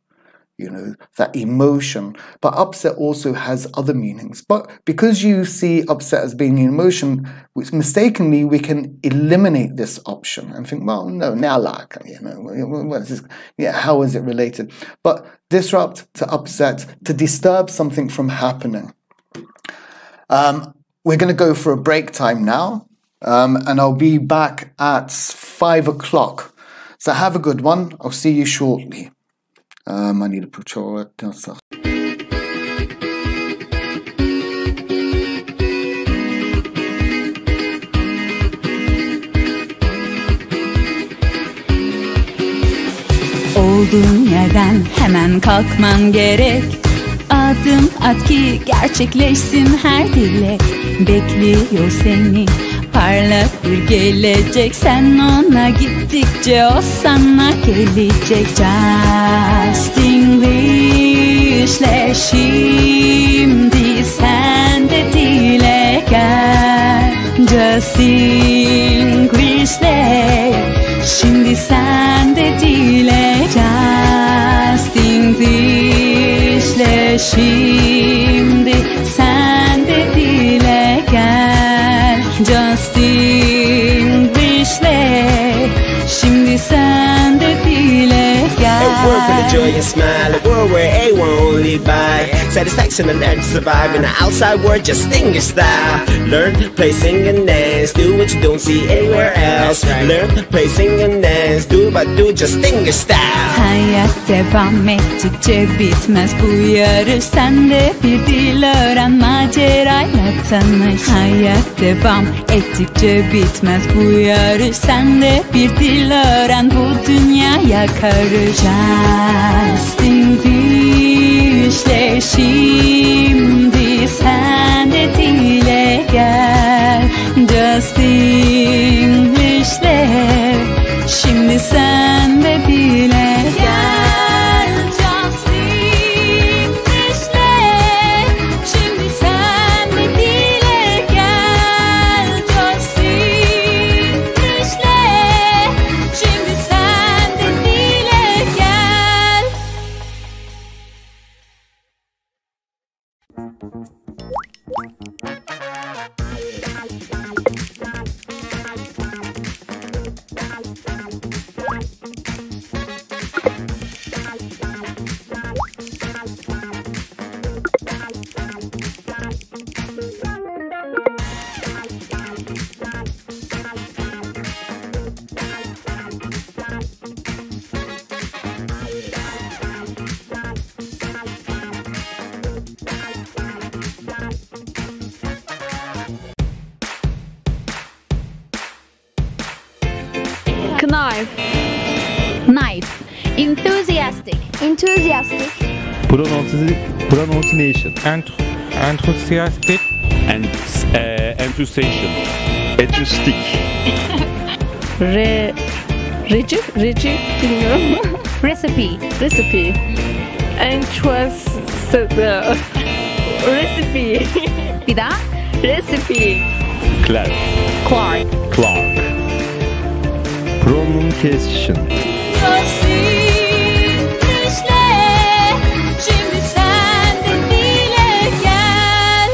You know, that emotion. But upset also has other meanings. But because you see upset as being an emotion, which mistakenly we can eliminate this option and think, well, no, now like, you know, what is this? Yeah, how is it related? But disrupt to upset, to disturb something from happening. We're going to go for a break time now, and I'll be back at 5 o'clock. So have a good one. I'll see you shortly. I need to put your stuff. Olduğun yerden hemen kalkman gerek. Adım at ki gerçekleşsin her dilek. Bekliyor seni parlak bir gelecek. Sen ona gittikçe o sana gelecek. Justinglishle şimdi sen de dile gel. Justinglishle şimdi sen de dile gel. Justinglishle şimdi sen de dile gel. Justinglishle şimdi sen de dile gel. A world with a joy and smile, a world where everyone will live by satisfaction and learn to survive in the outside world. Justinglish style. Learn, play, sing and dance. Do what you don't see anywhere else. Learn, play, sing and dance. Do what do, Justinglish style. Hayat devam ettikçe bitmez bu yarış. Sen de bir dil öğren, macerayla tanış. Hayat devam ettikçe bitmez bu yarış. Sen de bir dil öğren, bu dünyaya karış. Justinglish'le şimdi sen de dile gel. Justinglish'le şimdi sen de dile gel. Justinglish'le şimdi sen de dile gel. Justinglish'le şimdi sen de dile gel. Knife. Knife. Enthusiastic. Enthusiastic. Pronunciation. Enthusiastic. Enthusiasm. Enthusiastic. Reci bilmiyorum. Recipe. Recipe. Recipe. Bir daha. Recipe. Clark. Clark. Pronunciation. Justinglish'le şimdi sen de dile gel.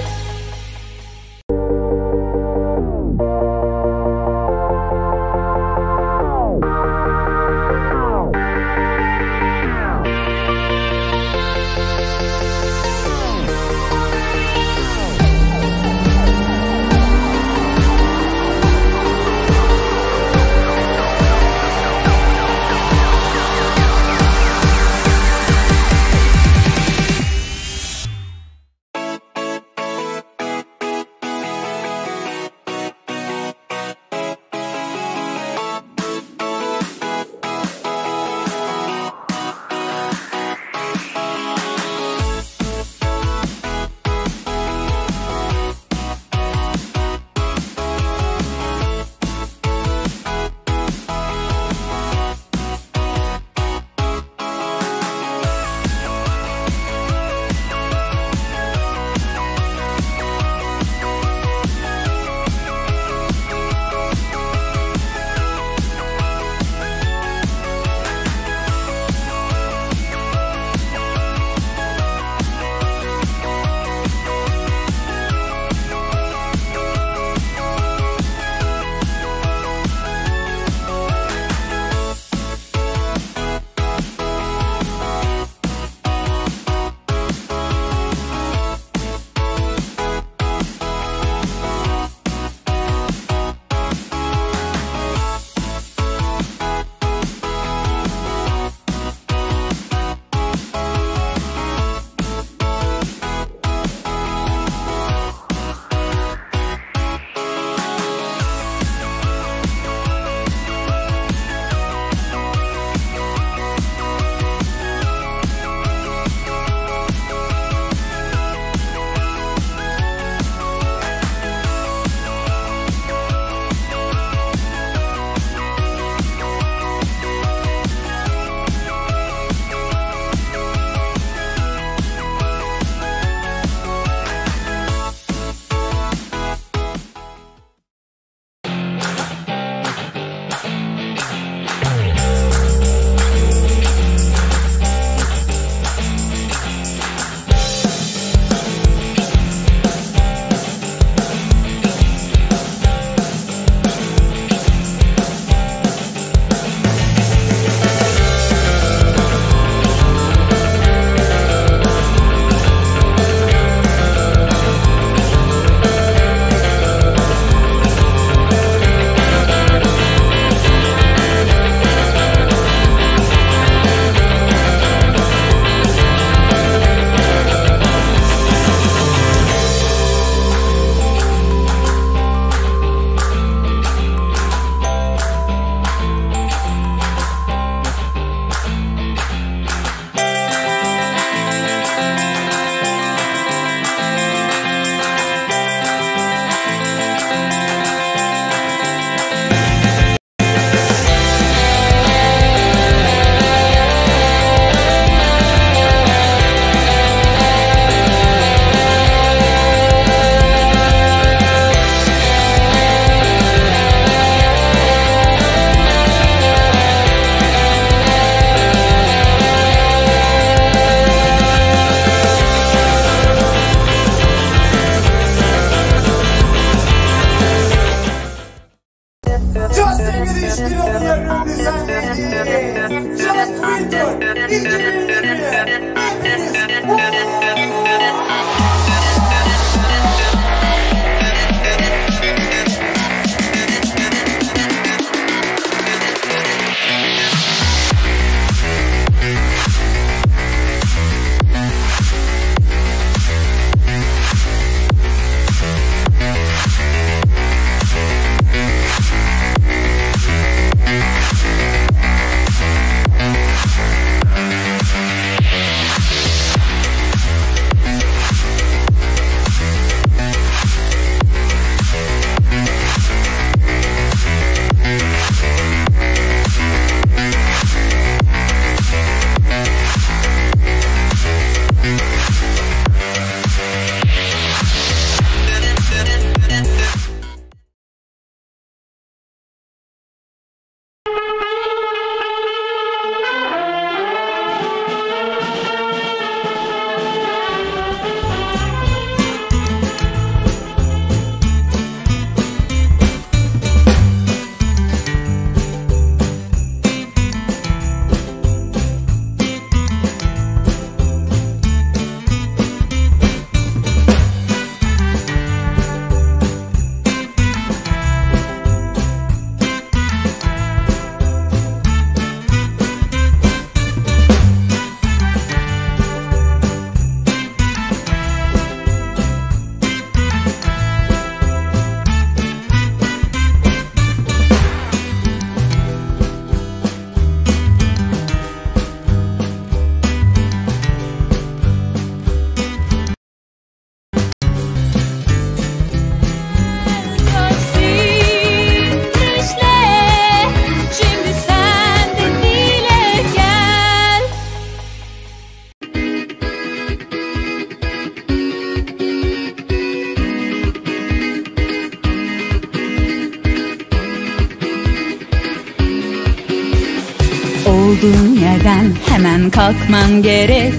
Olduğun yerden hemen kalkman gerek.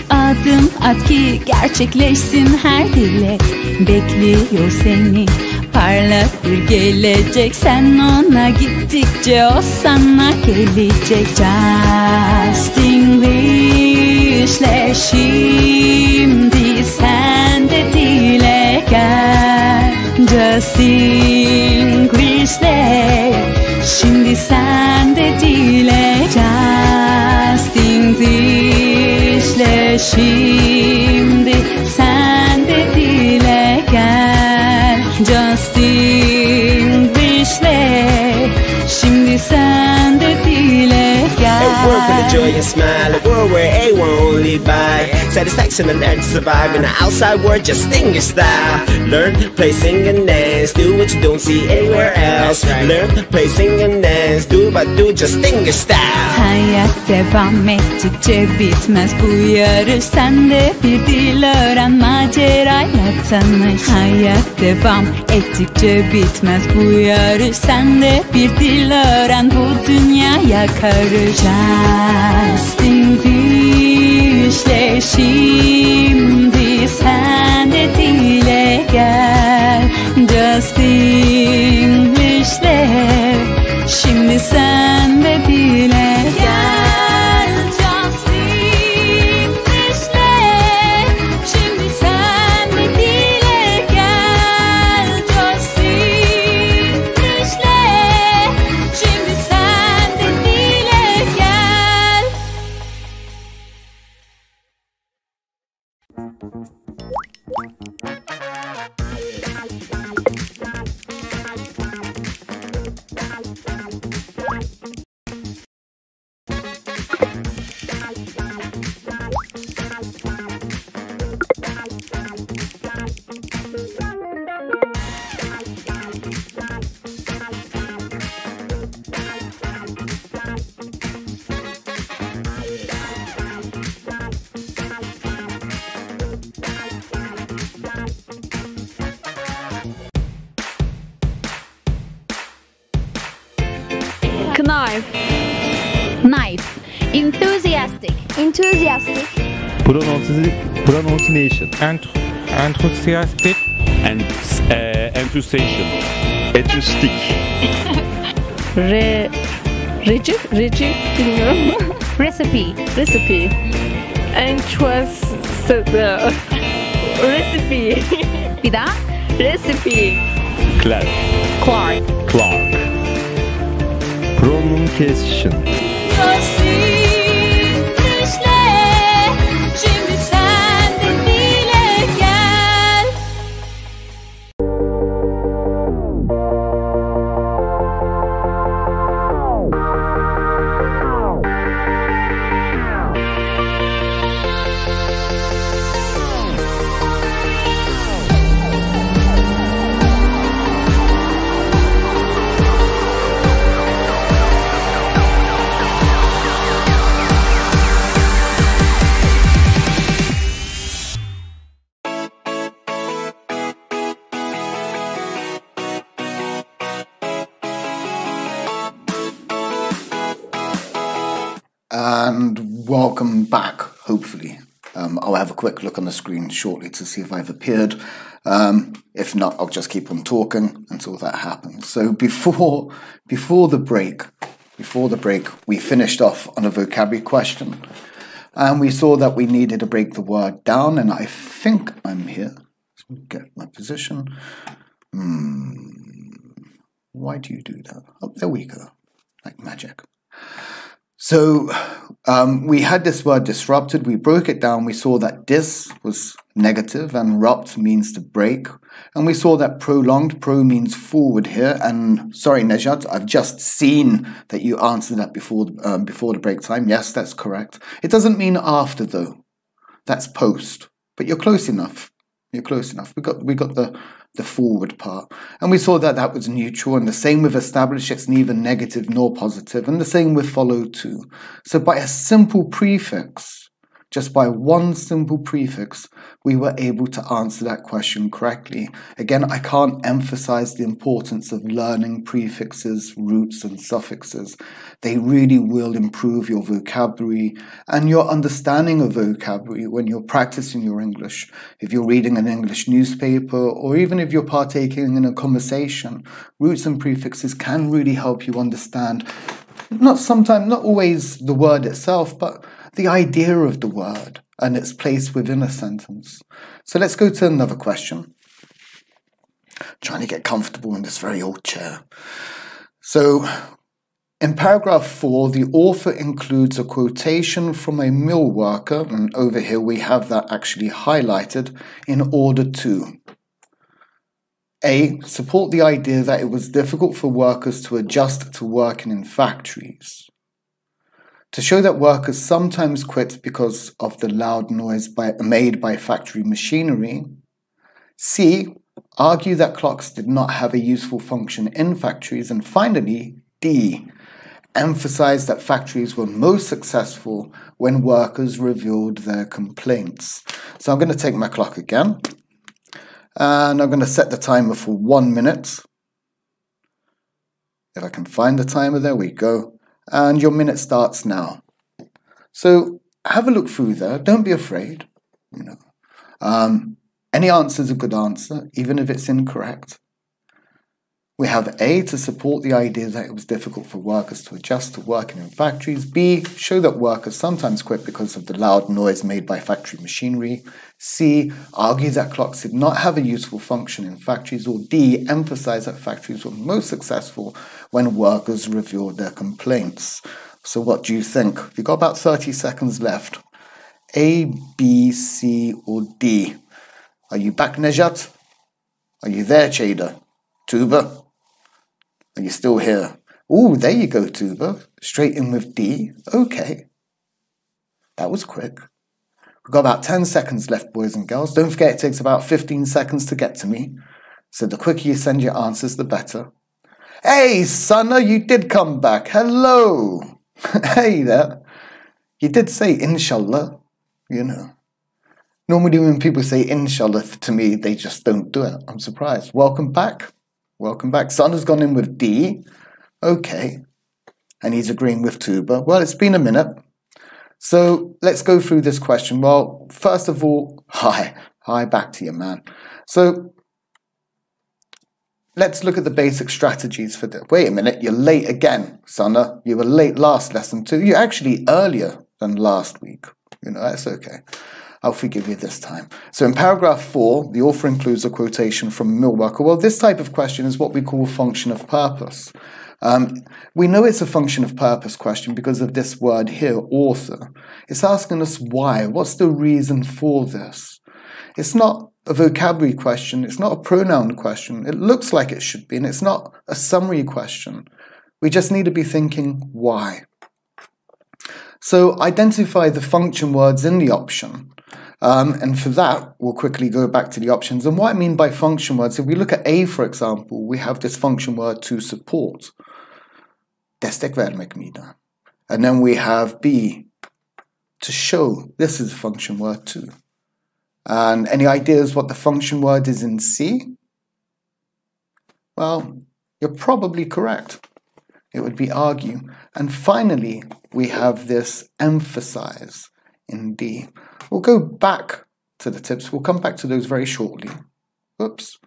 Adım at ki gerçekleşsin her dilek. Bekliyor seni parlak bir gelecek. Sen ona gittikçe o sana gelecek. Justinglishle şimdi sen de dile gel. Justinglishle şimdi sen de dile gel. Justinglishle şimdi sen de dile gel. Justinglishle şimdi sen de dile gel. A world full of joy and smile, a world where everyone won't lead by satisfaction and learn to survive in the outside world. Justinglish style. Learn, play, sing and dance. Do what you don't see anywhere else. Learn, play, sing and dance. Do but do Justinglish style. Hayat devam ettikçe bitmez bu yarış. Sen de bir dil öğren, macerayla tanış. Hayat devam ettikçe bitmez bu yarış. Sen de bir dil öğren, bu dünyaya karış. Justinglish'le şimdi sen de dile gel. Justinglish'le şimdi sen de dile gel. Justinglish'le şimdi sen de dile gel. Justinglish'le şimdi sen de dile gel. Knife. Knife. Enthusiastic. Enthusiastic. Pronunciation. Enthusiastic. And enthusiasm. Etüstik. Reci bilmiyorum. Recipe. Recipe. Recipe. Bir daha. Recipe. Clark. Clark. Clark. Pronunciation. Justinglish'le şimdi sen de dile gel. And welcome back, hopefully. I'll have a quick look on the screen shortly to see if I've appeared. If not, I'll just keep on talking until that happens. So before the break, we finished off on a vocabulary question. And we saw that we needed to break the word down, and I think I'm here. Let's get my position. Why do you do that? Oh, there we go. Like magic. So we had this word disrupted. We broke it down. We saw that dis was negative and rupt means to break. And we saw that prolonged, pro means forward here. And sorry, Nejat, I've just seen that you answered that before the break time. Yes, that's correct. It doesn't mean after though. That's post. But you're close enough. You're close enough. We got the forward part. And we saw that that was neutral, and the same with establish, it's neither negative nor positive, and the same with follow too. So by a simple prefix, just by one simple prefix, we were able to answer that question correctly. Again, I can't emphasize the importance of learning prefixes, roots, and suffixes. They really will improve your vocabulary and your understanding of vocabulary when you're practicing your English. If you're reading an English newspaper, or even if you're partaking in a conversation, roots and prefixes can really help you understand, not always the word itself, but the idea of the word and its place within a sentence. So let's go to another question. Trying to get comfortable in this very old chair. So in paragraph 4, the author includes a quotation from a mill worker, and over here we have that actually highlighted, in order to A. Support the idea that it was difficult for workers to adjust to working in factories. To show that workers sometimes quit because of the loud noise made by factory machinery. C. Argue that clocks did not have a useful function in factories. And finally, D. Emphasize that factories were most successful when workers revealed their complaints. So I'm going to take my clock again. And I'm going to set the timer for 1 minute. If I can find the timer, there we go. And your minute starts now. So have a look through there. Don't be afraid. Any answer is a good answer, even if it's incorrect. We have A, to support the idea that it was difficult for workers to adjust to working in factories. B, show that workers sometimes quit because of the loud noise made by factory machinery. C, argue that clocks did not have a useful function in factories. Or D, emphasize that factories were most successful when workers revealed their complaints. So what do you think? You've got about 30 seconds left. A, B, C, or D? Are you back, Nejat? Are you there, Cheda? Tuba? Are you still here? Oh, there you go, Tuba. Straight in with D. Okay. That was quick. We've got about 10 seconds left, boys and girls. Don't forget, it takes about 15 seconds to get to me. So the quicker you send your answers, the better. Hey, Sana, you did come back. Hello. Hey there. You did say inshallah, Normally when people say inshallah to me, they just don't do it. I'm surprised. Welcome back. Welcome back. Sana's gone in with D. Okay. And he's agreeing with Tuba. Well, it's been a minute. So let's go through this question. Well, first of all, hi back to you, man. So let's look at the basic strategies for this. Wait a minute, you're late again, Sana. You were late last lesson too. You're actually earlier than last week. That's okay. I'll forgive you this time. So in paragraph 4, the author includes a quotation from a mill worker. Well, this type of question is what we call function of purpose. We know it's a function of purpose question because of this word here, author. It's asking us why. What's the reason for this? It's not a vocabulary question. It's not a pronoun question. It looks like it should be, and it's not a summary question. We just need to be thinking why. So identify the function words in the option. And for that, we'll quickly go back to the options. And what I mean by function words, if we look at A, for example, we have this function word to support. Destek vermek miydi? And then we have B, to show. This is a function word too. And any ideas what the function word is in C? Well, you're probably correct. It would be argue. And finally, we have this emphasize in D. We'll go back to the tips. We'll come back to those very shortly. Oops.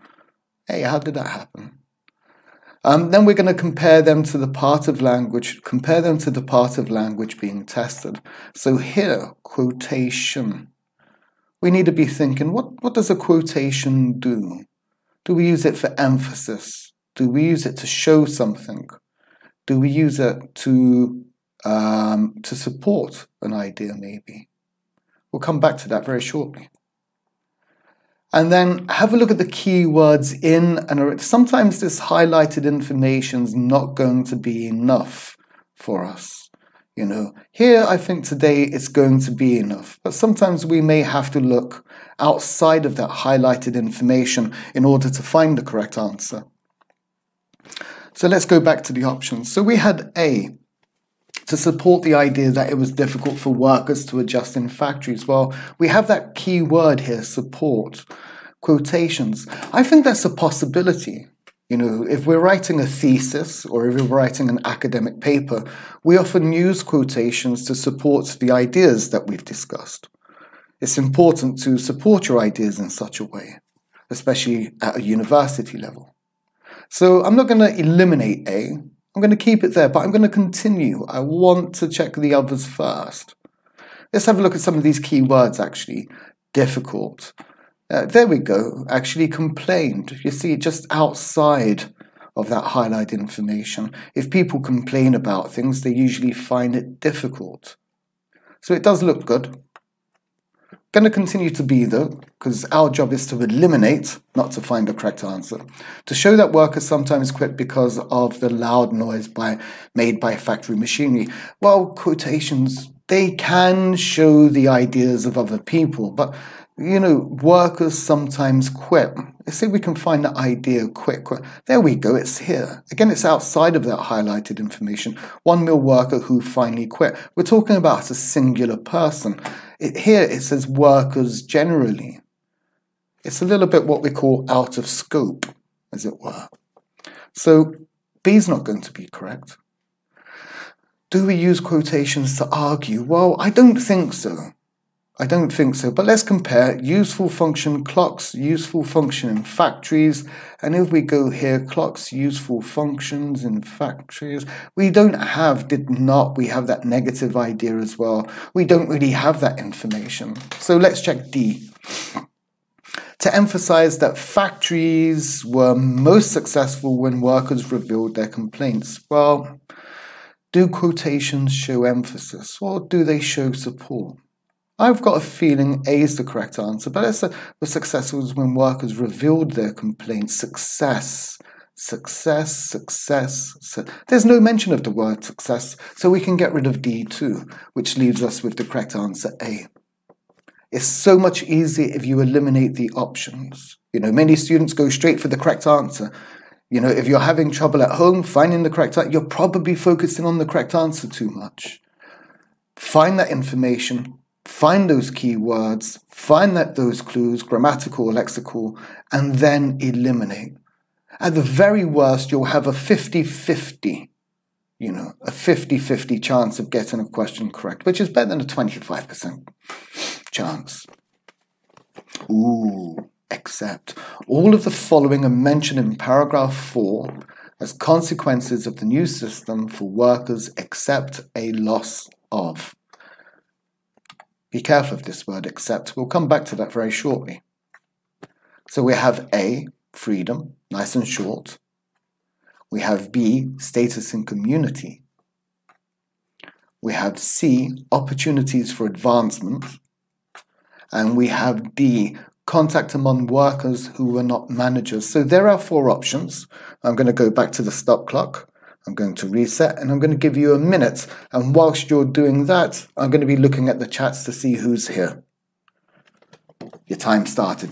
Hey, how did that happen? Then we're going to compare them to the part of language, being tested. So here, quotation. We need to be thinking, what does a quotation do? Do we use it for emphasis? Do we use it to show something? Do we use it to support an idea, maybe? We'll come back to that very shortly. And then have a look at the keywords in and sometimes this highlighted information is not going to be enough for us. Here I think today it's going to be enough, but sometimes we may have to look outside of that highlighted information in order to find the correct answer. So let's go back to the options. So we had A, to to support the idea that it was difficult for workers to adjust in factories. Well, we have that key word here, support. Quotations. I think that's a possibility. You know, if we're writing a thesis or if we're writing an academic paper, we often use quotations to support the ideas that we've discussed. It's important to support your ideas in such a way, especially at a university level. So I'm not going to eliminate A. I'm going to keep it there, but I'm going to continue. I want to check the others first. Let's have a look at some of these key words, actually. Difficult. There we go. Actually complained. You see, just outside of that highlighted information. If people complain about things, they usually find it difficult. So it does look good. Going to continue to be, though, because our job is to eliminate, not to find the correct answer. To show that workers sometimes quit because of the loud noise made by factory machinery. Well, quotations, they can show the ideas of other people, but, you know, workers sometimes quit. Let's see if we can find that idea quick. There we go, it's here. Again, it's outside of that highlighted information. One mill worker who finally quit. We're talking about a singular person. Here it says workers generally. It's a little bit what we call out of scope, as it were. So B's not going to be correct. Do we use quotations to argue? Well, I don't think so. I don't think so, but let's compare useful function clocks, useful function in factories, and if we go here, clocks, useful functions in factories, we don't have, we have that negative idea as well. We don't really have that information. So let's check D. To emphasize that factories were most successful when workers revealed their complaints. Well, do quotations show emphasis, or do they show support? I've got a feeling A is the correct answer, but let's say the success was when workers revealed their complaints. Success. There's no mention of the word success, so we can get rid of D too, which leaves us with the correct answer, A. It's so much easier if you eliminate the options. You know, many students go straight for the correct answer. You know, if you're having trouble at home finding the correct answer, you're probably focusing on the correct answer too much. Find that information. Find those keywords, find those clues, grammatical, lexical, and then eliminate. At the very worst, you'll have a 50-50, you know, a 50-50 chance of getting a question correct, which is better than a 25% chance. Ooh, except. All of the following are mentioned in paragraph 4 as consequences of the new system for workers except a loss of. Be careful of this word except. We'll come back to that very shortly. So we have A, freedom, nice and short. We have B, status in community. We have C, opportunities for advancement. And we have D, contact among workers who were not managers. So there are 4 options. I'm going to go back to the stop clock. I'm going to reset and I'm going to give you a minute. And whilst you're doing that, I'm going to be looking at the chats to see who's here. Your time started.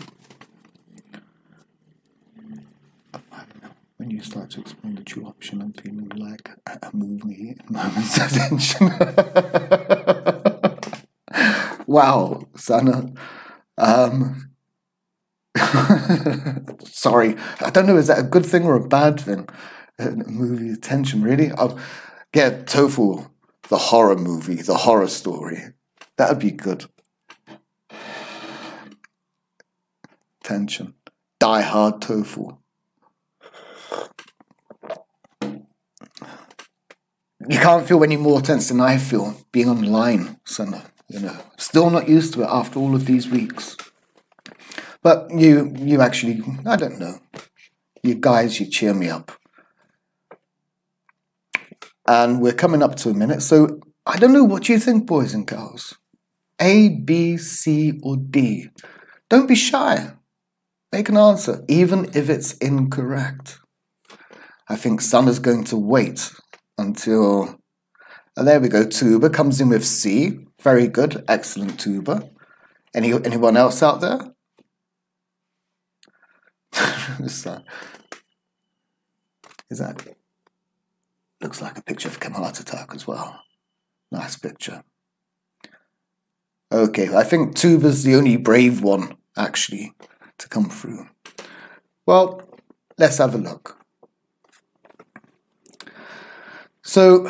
When you start to explain the true option, I'm feeling like a movie in moments of tension. Wow, Sana. Sorry. I don't know, is that a good thing or a bad thing? Movie attention, really? Yeah, TOEFL, the horror movie, the horror story. That would be good. Tension. Die Hard TOEFL. You can't feel any more tense than I feel being online, son. You know, still not used to it after all of these weeks. But you actually, I don't know. You guys, you cheer me up. And we're coming up to a minute, so I don't know, what do you think, boys and girls? A, B, C, or D? Don't be shy. Make an answer, even if it's incorrect. I think Sana's going to wait until... And there we go, Tuba comes in with C. Very good, excellent, Tuba. Anyone else out there? Is that... Looks like a picture of Kemal Atatürk as well. Nice picture. Okay, I think Tuba's the only brave one, actually, to come through. Well, let's have a look. So,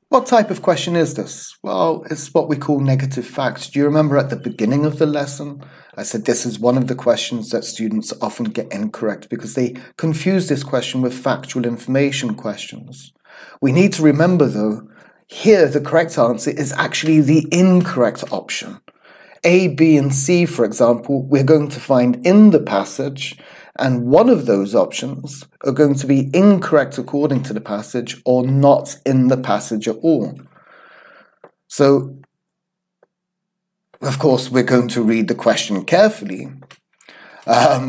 what type of question is this? Well, it's what we call negative facts. Do you remember at the beginning of the lesson, I said this is one of the questions that students often get incorrect because they confuse this question with factual information questions. We need to remember, though, here the correct answer is actually the incorrect option. A, B, and C, for example, we're going to find in the passage, and one of those options are going to be incorrect according to the passage or not in the passage at all. So, of course, we're going to read the question carefully.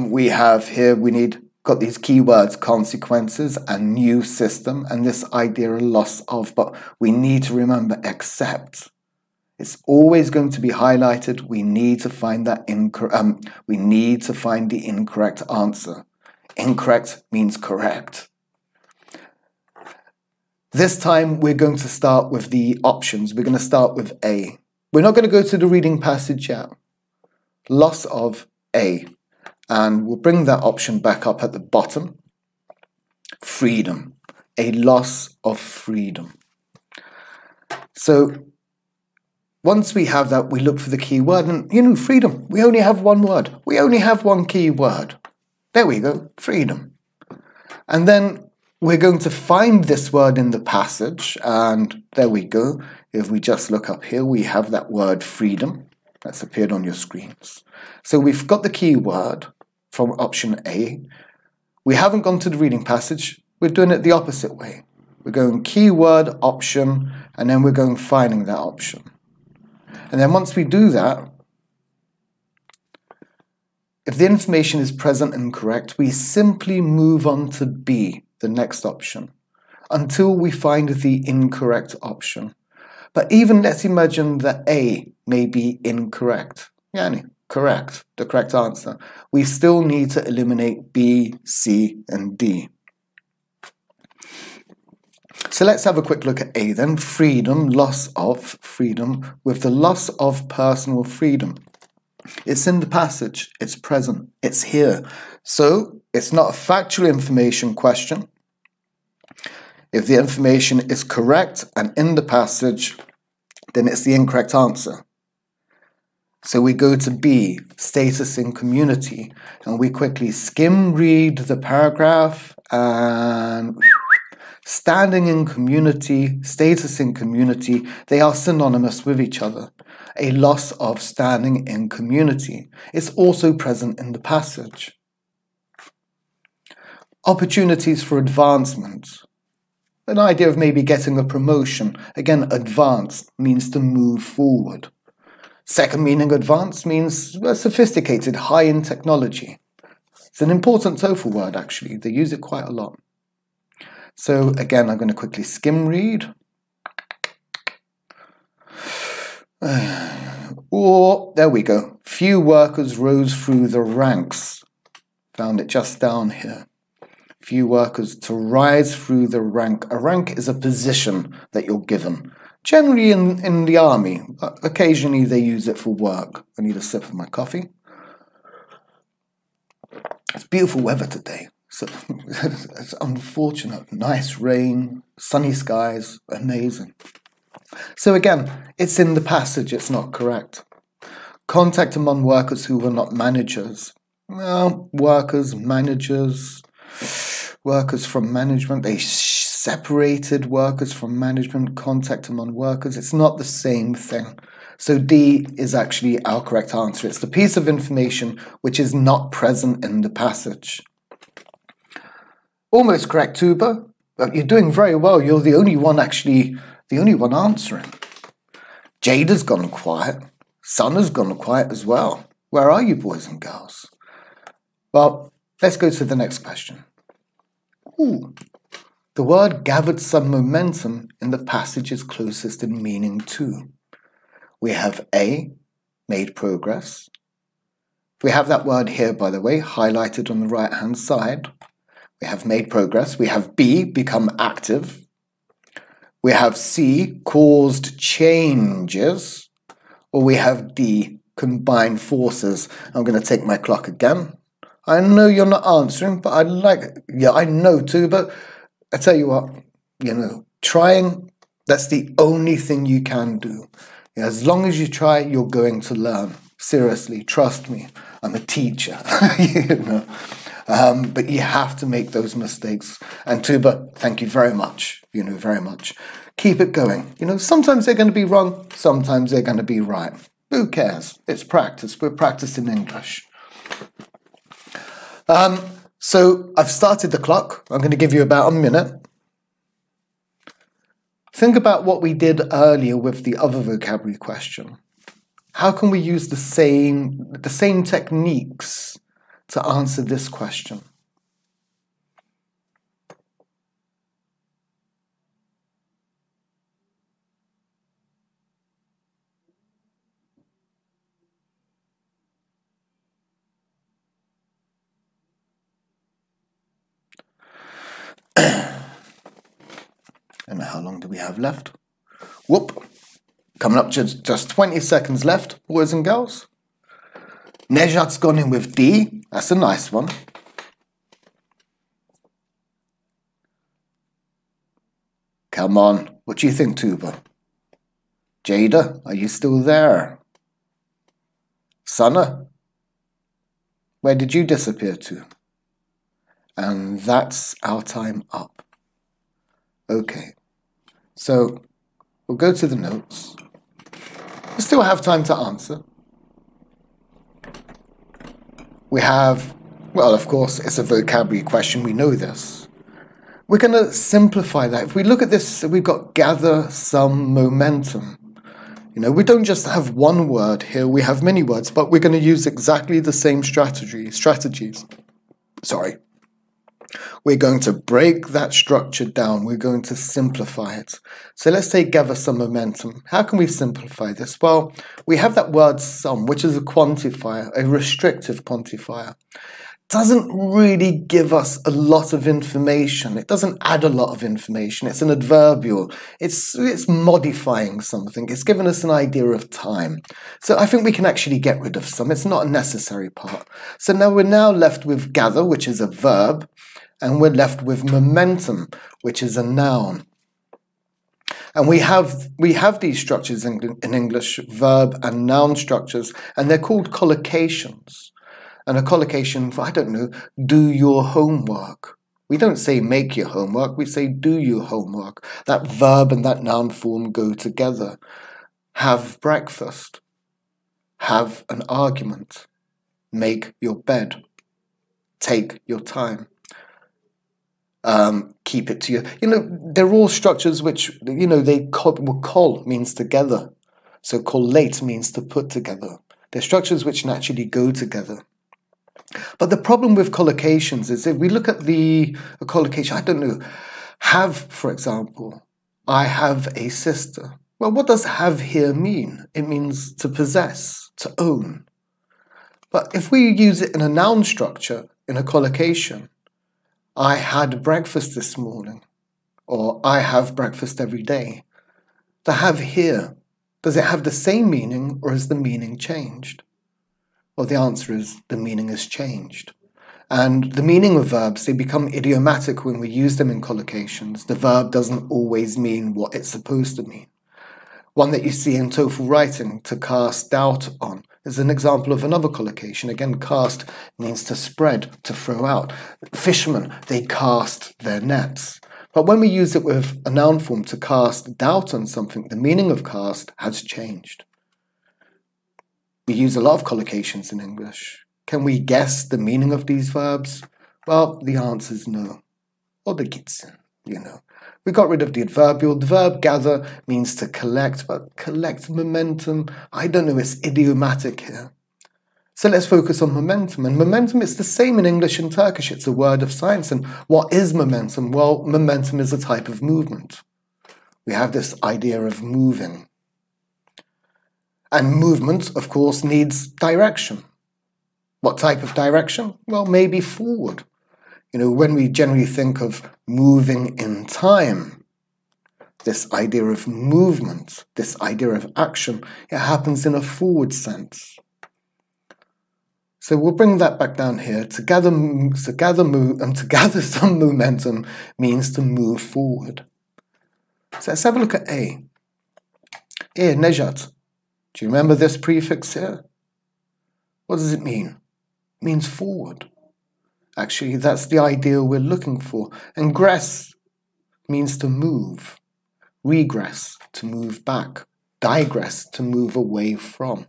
We have here, got these keywords, consequences and new system, and this idea of loss of, but we need to remember except. It's always going to be highlighted. We need to find that we need to find the incorrect answer. Incorrect means correct. This time we're going to start with the options. We're going to start with A. We're not going to go to the reading passage yet. Loss of A. And we'll bring that option back up at the bottom. Freedom. A loss of freedom. So once we have that, we look for the key word. And, freedom. We only have one word. We only have one key word. There we go. Freedom. And then we're going to find this word in the passage. And there we go. If we just look up here, we have that word freedom. That's appeared on your screens. So we've got the key word from option A. We haven't gone to the reading passage. We're doing it the opposite way. We're going keyword, option, and then we're going finding that option. And then once we do that, if the information is present and correct, we simply move on to B, the next option, until we find the incorrect option. But even let's imagine that A may be incorrect. Yani, correct, the correct answer. We still need to eliminate B, C, and D. So let's have a quick look at A then. Freedom, loss of freedom, with the loss of personal freedom. It's in the passage, it's present, it's here. So it's not a factual information question. If the information is correct and in the passage, then it's the incorrect answer. So we go to B, status in community, and we quickly skim read the paragraph and standing in community, status in community, they are synonymous with each other. A loss of standing in community. It's also present in the passage. Opportunities for advancement. An idea of maybe getting a promotion. Again, advanced means to move forward. Second meaning advanced means sophisticated, high in technology. It's an important TOEFL word actually. They use it quite a lot. So again, I'm going to quickly skim read. Or, there we go. Few workers rose through the ranks. Found it just down here. Few workers to rise through the rank. A rank is a position that you're given. Generally in the army. Occasionally they use it for work. I need a sip of my coffee. It's beautiful weather today. So it's unfortunate. Nice rain, sunny skies, amazing. So again, it's in the passage, it's not correct. Contact among workers who were not managers. Well, workers, managers, workers from management, they separated workers from management, contact among workers. It's not the same thing. So D is actually our correct answer. It's the piece of information which is not present in the passage. Almost correct, Tuba. But you're doing very well. You're the only one answering. Jade has gone quiet. Sun has gone quiet as well. Where are you, boys and girls? Well, let's go to the next question. Ooh. The word gathered some momentum in the passages closest in meaning to. We have A, made progress. We have that word here, by the way, highlighted on the right-hand side. We have made progress. We have B, become active. We have C, caused changes, or we have D, combined forces. I'm going to take my clock again. I know you're not answering, but I know too, but I tell you what, trying, that's the only thing you can do. As long as you try, you're going to learn. Seriously, trust me, I'm a teacher, but you have to make those mistakes. And Tuba, thank you very much, very much. Keep it going. Sometimes they're going to be wrong, sometimes they're going to be right. Who cares? It's practice. We're practicing English. So I've started the clock. I'm going to give you about a minute. Think about what we did earlier with the other vocabulary question. How can we use the same techniques to answer this question? And how long do we have left? Whoop! Coming up just 20 seconds left, boys and girls. Nejat's gone in with D. That's a nice one. Come on. What do you think, Tuba? Jada, are you still there? Sana, where did you disappear to? And that's our time up. Okay. So we'll go to the notes. We still have time to answer. We have, well, of course, it's a vocabulary question. We know this. We're going to simplify that. If we look at this, we've got gather some momentum. We don't just have one word here. We have many words, but we're going to use exactly the same strategies. Sorry. We're going to break that structure down. We're going to simplify it. So let's say gather some momentum. How can we simplify this? Well, we have that word some, which is a quantifier, a restrictive quantifier. Doesn't really give us a lot of information. It doesn't add a lot of information. It's an adverbial. It's modifying something. It's giving us an idea of time. So I think we can actually get rid of some. It's not a necessary part. So now we're left with gather, which is a verb, and we're left with momentum, which is a noun. And we have these structures in English, verb and noun structures, and they're called collocations. And a collocation, I don't know, do your homework. We don't say make your homework, we say do your homework. That verb and that noun form go together. Have breakfast. Have an argument. Make your bed. Take your time. Keep it to your... they're all structures which, call means together. So collate means to put together. They're structures which naturally go together. But the problem with collocations is if we look at a collocation, I don't know, have, for example, I have a sister. Well, what does have here mean? It means to possess, to own. But if we use it in a noun structure, in a collocation, I had breakfast this morning, or I have breakfast every day. The have here, does it have the same meaning or has the meaning changed? Well, the answer is the meaning has changed. And the meaning of verbs, they become idiomatic when we use them in collocations. The verb doesn't always mean what it's supposed to mean. One that you see in TOEFL writing, to cast doubt on, is an example of another collocation. Again, cast means to spread, to throw out. Fishermen, they cast their nets. But when we use it with a noun form to cast doubt on something, the meaning of cast has changed. We use a lot of collocations in English. Can we guess the meaning of these verbs? Well, the answer is no. Or the gitsin, We got rid of the adverbial. The verb gather means to collect, but collect momentum, I don't know, it's idiomatic here. So let's focus on momentum. And momentum is the same in English and Turkish. It's a word of science. And what is momentum? Well, momentum is a type of movement. We have this idea of moving. And movement, of course, needs direction. What type of direction? Well, maybe forward. When we generally think of moving in time, this idea of movement, this idea of action. It happens in a forward sense. So we'll bring that back down here. To gather some momentum means to move forward. So let's have a look at A. Here, Nejat. Do you remember this prefix here? What does it mean? It means forward. Actually, that's the idea we're looking for. And gress means to move. Regress, to move back. Digress, to move away from.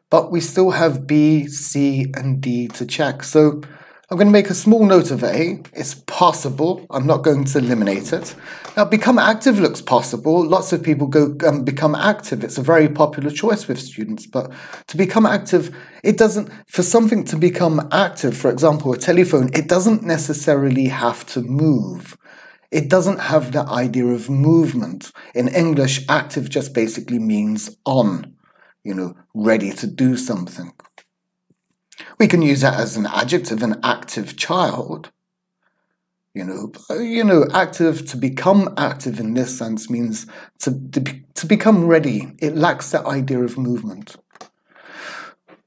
But we still have B, C, and D to check. So I'm going to make a small note of A. It's possible. I'm not going to eliminate it. Now, become active looks possible. Lots of people go become active. It's a very popular choice with students. But to become active, it doesn't, for something to become active, for example, a telephone, it doesn't necessarily have to move. It doesn't have the idea of movement. In English, active just basically means on. You know, ready to do something. We can use that as an adjective, an active child. Active, to become active in this sense means to become ready. It lacks that idea of movement.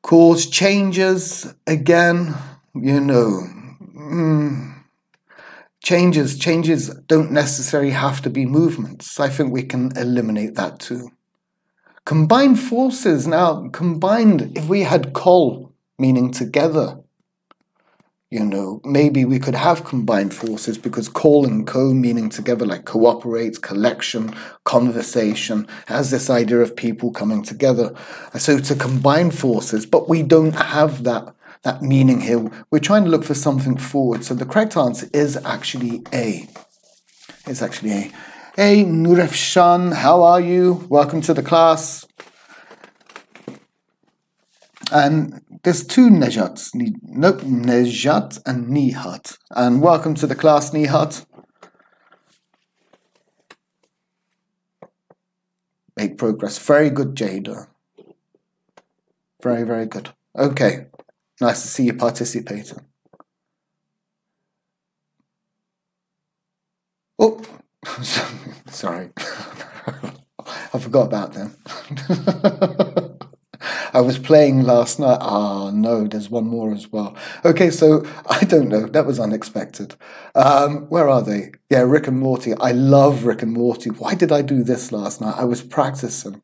Cause changes, again, changes don't necessarily have to be movements. I think we can eliminate that too. Combined forces. Now, combined, if we had kol, meaning together, maybe we could have combined forces because kol and ko, meaning together, like cooperate, collection, conversation, has this idea of people coming together. So to combine forces, but we don't have that meaning here. We're trying to look for something forward. So the correct answer is actually A. It's actually A. Hey, Nurefshan, how are you? Welcome to the class. And there's two Nejats. Nejat and Nihat. And welcome to the class, Nihat. Make progress. Very good, Jada. Very, very good. Okay. Nice to see you participating. Oh. Sorry, I forgot about them. I was playing last night. Ah, no, there's one more as well. Okay, so I don't know. That was unexpected. Where are they? Yeah, Rick and Morty. I love Rick and Morty. Why did I do this last night? I was practicing.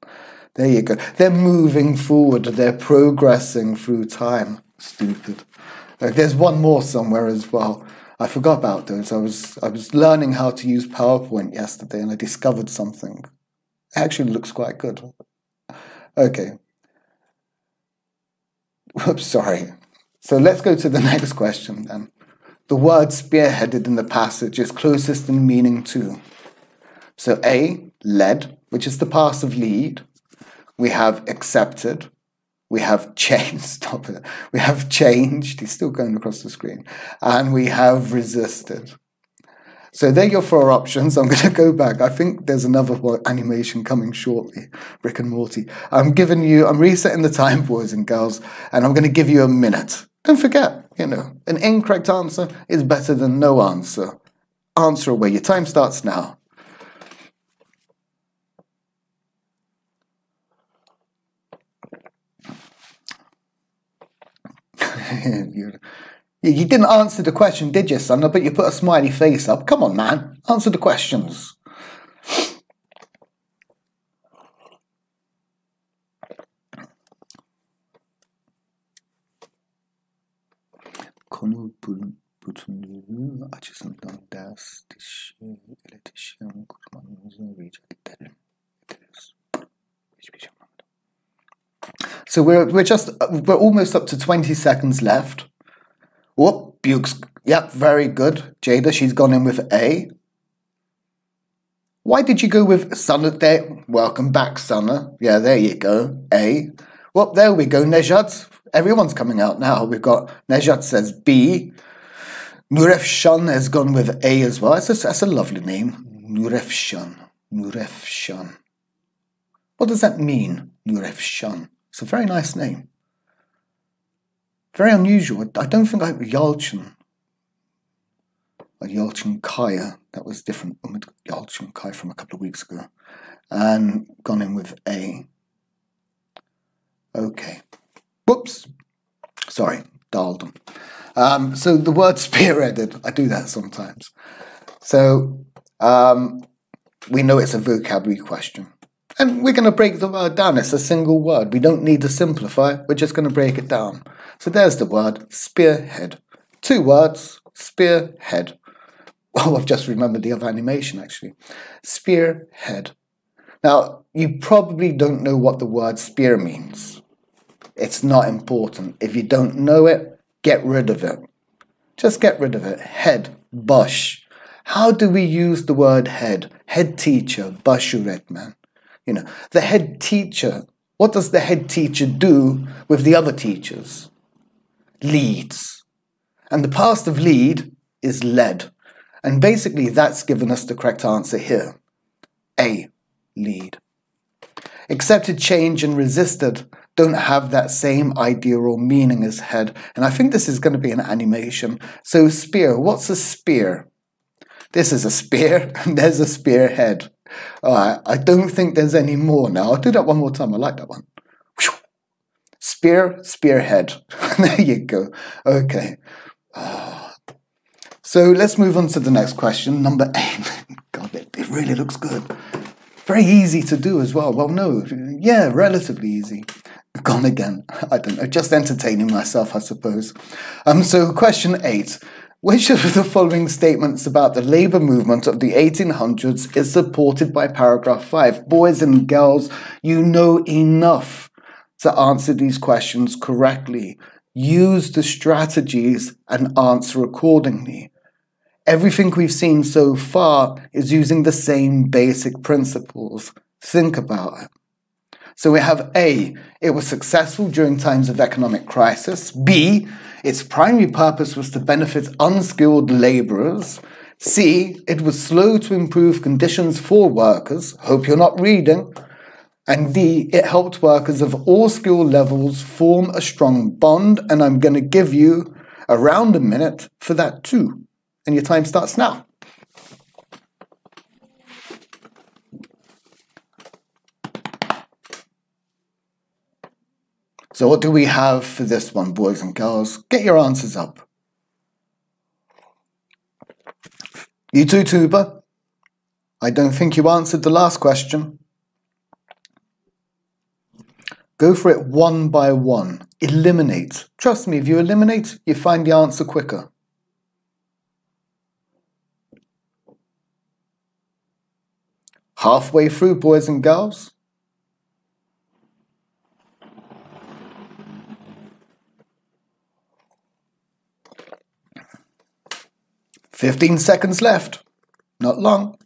There you go. They're moving forward. They're progressing through time. Stupid. There's one more somewhere as well. I forgot about those. I was learning how to use PowerPoint yesterday and I discovered something. It actually looks quite good. Okay. Oops, sorry. So let's go to the next question then. The word spearheaded in the passage is closest in meaning to. So A, led, which is the past of lead. We have accepted. We have changed, stop it. We have changed, he's still going across the screen. And we have resisted. So there are your four options. I'm going to go back. I think there's another animation coming shortly, Rick and Morty. I'm resetting the time, boys and girls, and I'm going to give you a minute. Don't forget, an incorrect answer is better than no answer. Answer away. Your time starts now. You didn't answer the question, did you, son? But you put a smiley face up. Come on, man. Answer the questions. Konu bütünlüğü açısından ders dışı iletişim kurmanızı rica ederim. Hiçbir şey anlamadım. So we're almost up to 20 seconds left. Whoop, Bukes. Yep, very good. Jada, she's gone in with A. Why did you go with Sana there? Welcome back, Sana. Yeah, there you go. A. Well, there we go. Nejat. Everyone's coming out now. We've got Nejat says B. Nurefshan has gone with A as well. That's a lovely name. Nurefshan. Nurefshan. What does that mean? Nurefshan. It's a very nice name. Very unusual. I don't think Yalchin. Yolchinkaya. That was different. Yolchinkaya from a couple of weeks ago. And gone in with A. Okay. Whoops. Sorry, Daldom. So the word spearheaded, I do that sometimes. So we know it's a vocabulary question. And we're going to break the word down. It's a single word. We don't need to simplify. We're just going to break it down. So there's the word spearhead. 2 words, spearhead. Oh, I've just remembered the other animation actually. Spearhead. Now, you probably don't know what the word spear means. It's not important. If you don't know it, get rid of it. Just get rid of it. Head, baş. How do we use the word head? Head teacher, baş öğretmen. You know, the head teacher. What does the head teacher do with the other teachers? Leads. And the past of lead is led. And basically that's given us the correct answer here. A, lead. Accepted change and resisted don't have that same idea or meaning as head. And I think this is going to be an animation. So spear, what's a spear? This is a spear and there's a spearhead. I don't think there's any more now. I'll do that one more time. I like that one. Spear, spearhead. There you go. Okay. So let's move on to the next question. Number 8. God, it really looks good. Very easy to do as well. Well, no. Yeah, relatively easy. Gone again. I don't know. Just entertaining myself, I suppose. So question 8. Which of the following statements about the labour movement of the 1800s is supported by paragraph 5? Boys and girls, you know enough to answer these questions correctly. Use the strategies and answer accordingly. Everything we've seen so far is using the same basic principles. Think about it. So we have A, it was successful during times of economic crisis. B, its primary purpose was to benefit unskilled labourers. C, it was slow to improve conditions for workers. Hope you're not reading. And D, it helped workers of all skill levels form a strong bond. And I'm going to give you around a minute for that too. And your time starts now. So what do we have for this one, boys and girls? Get your answers up. You too, Tuba. I don't think you answered the last question. Go for it one by one. Eliminate. Trust me, if you eliminate, you find the answer quicker. Halfway through, boys and girls. "15 seconds left. Not long.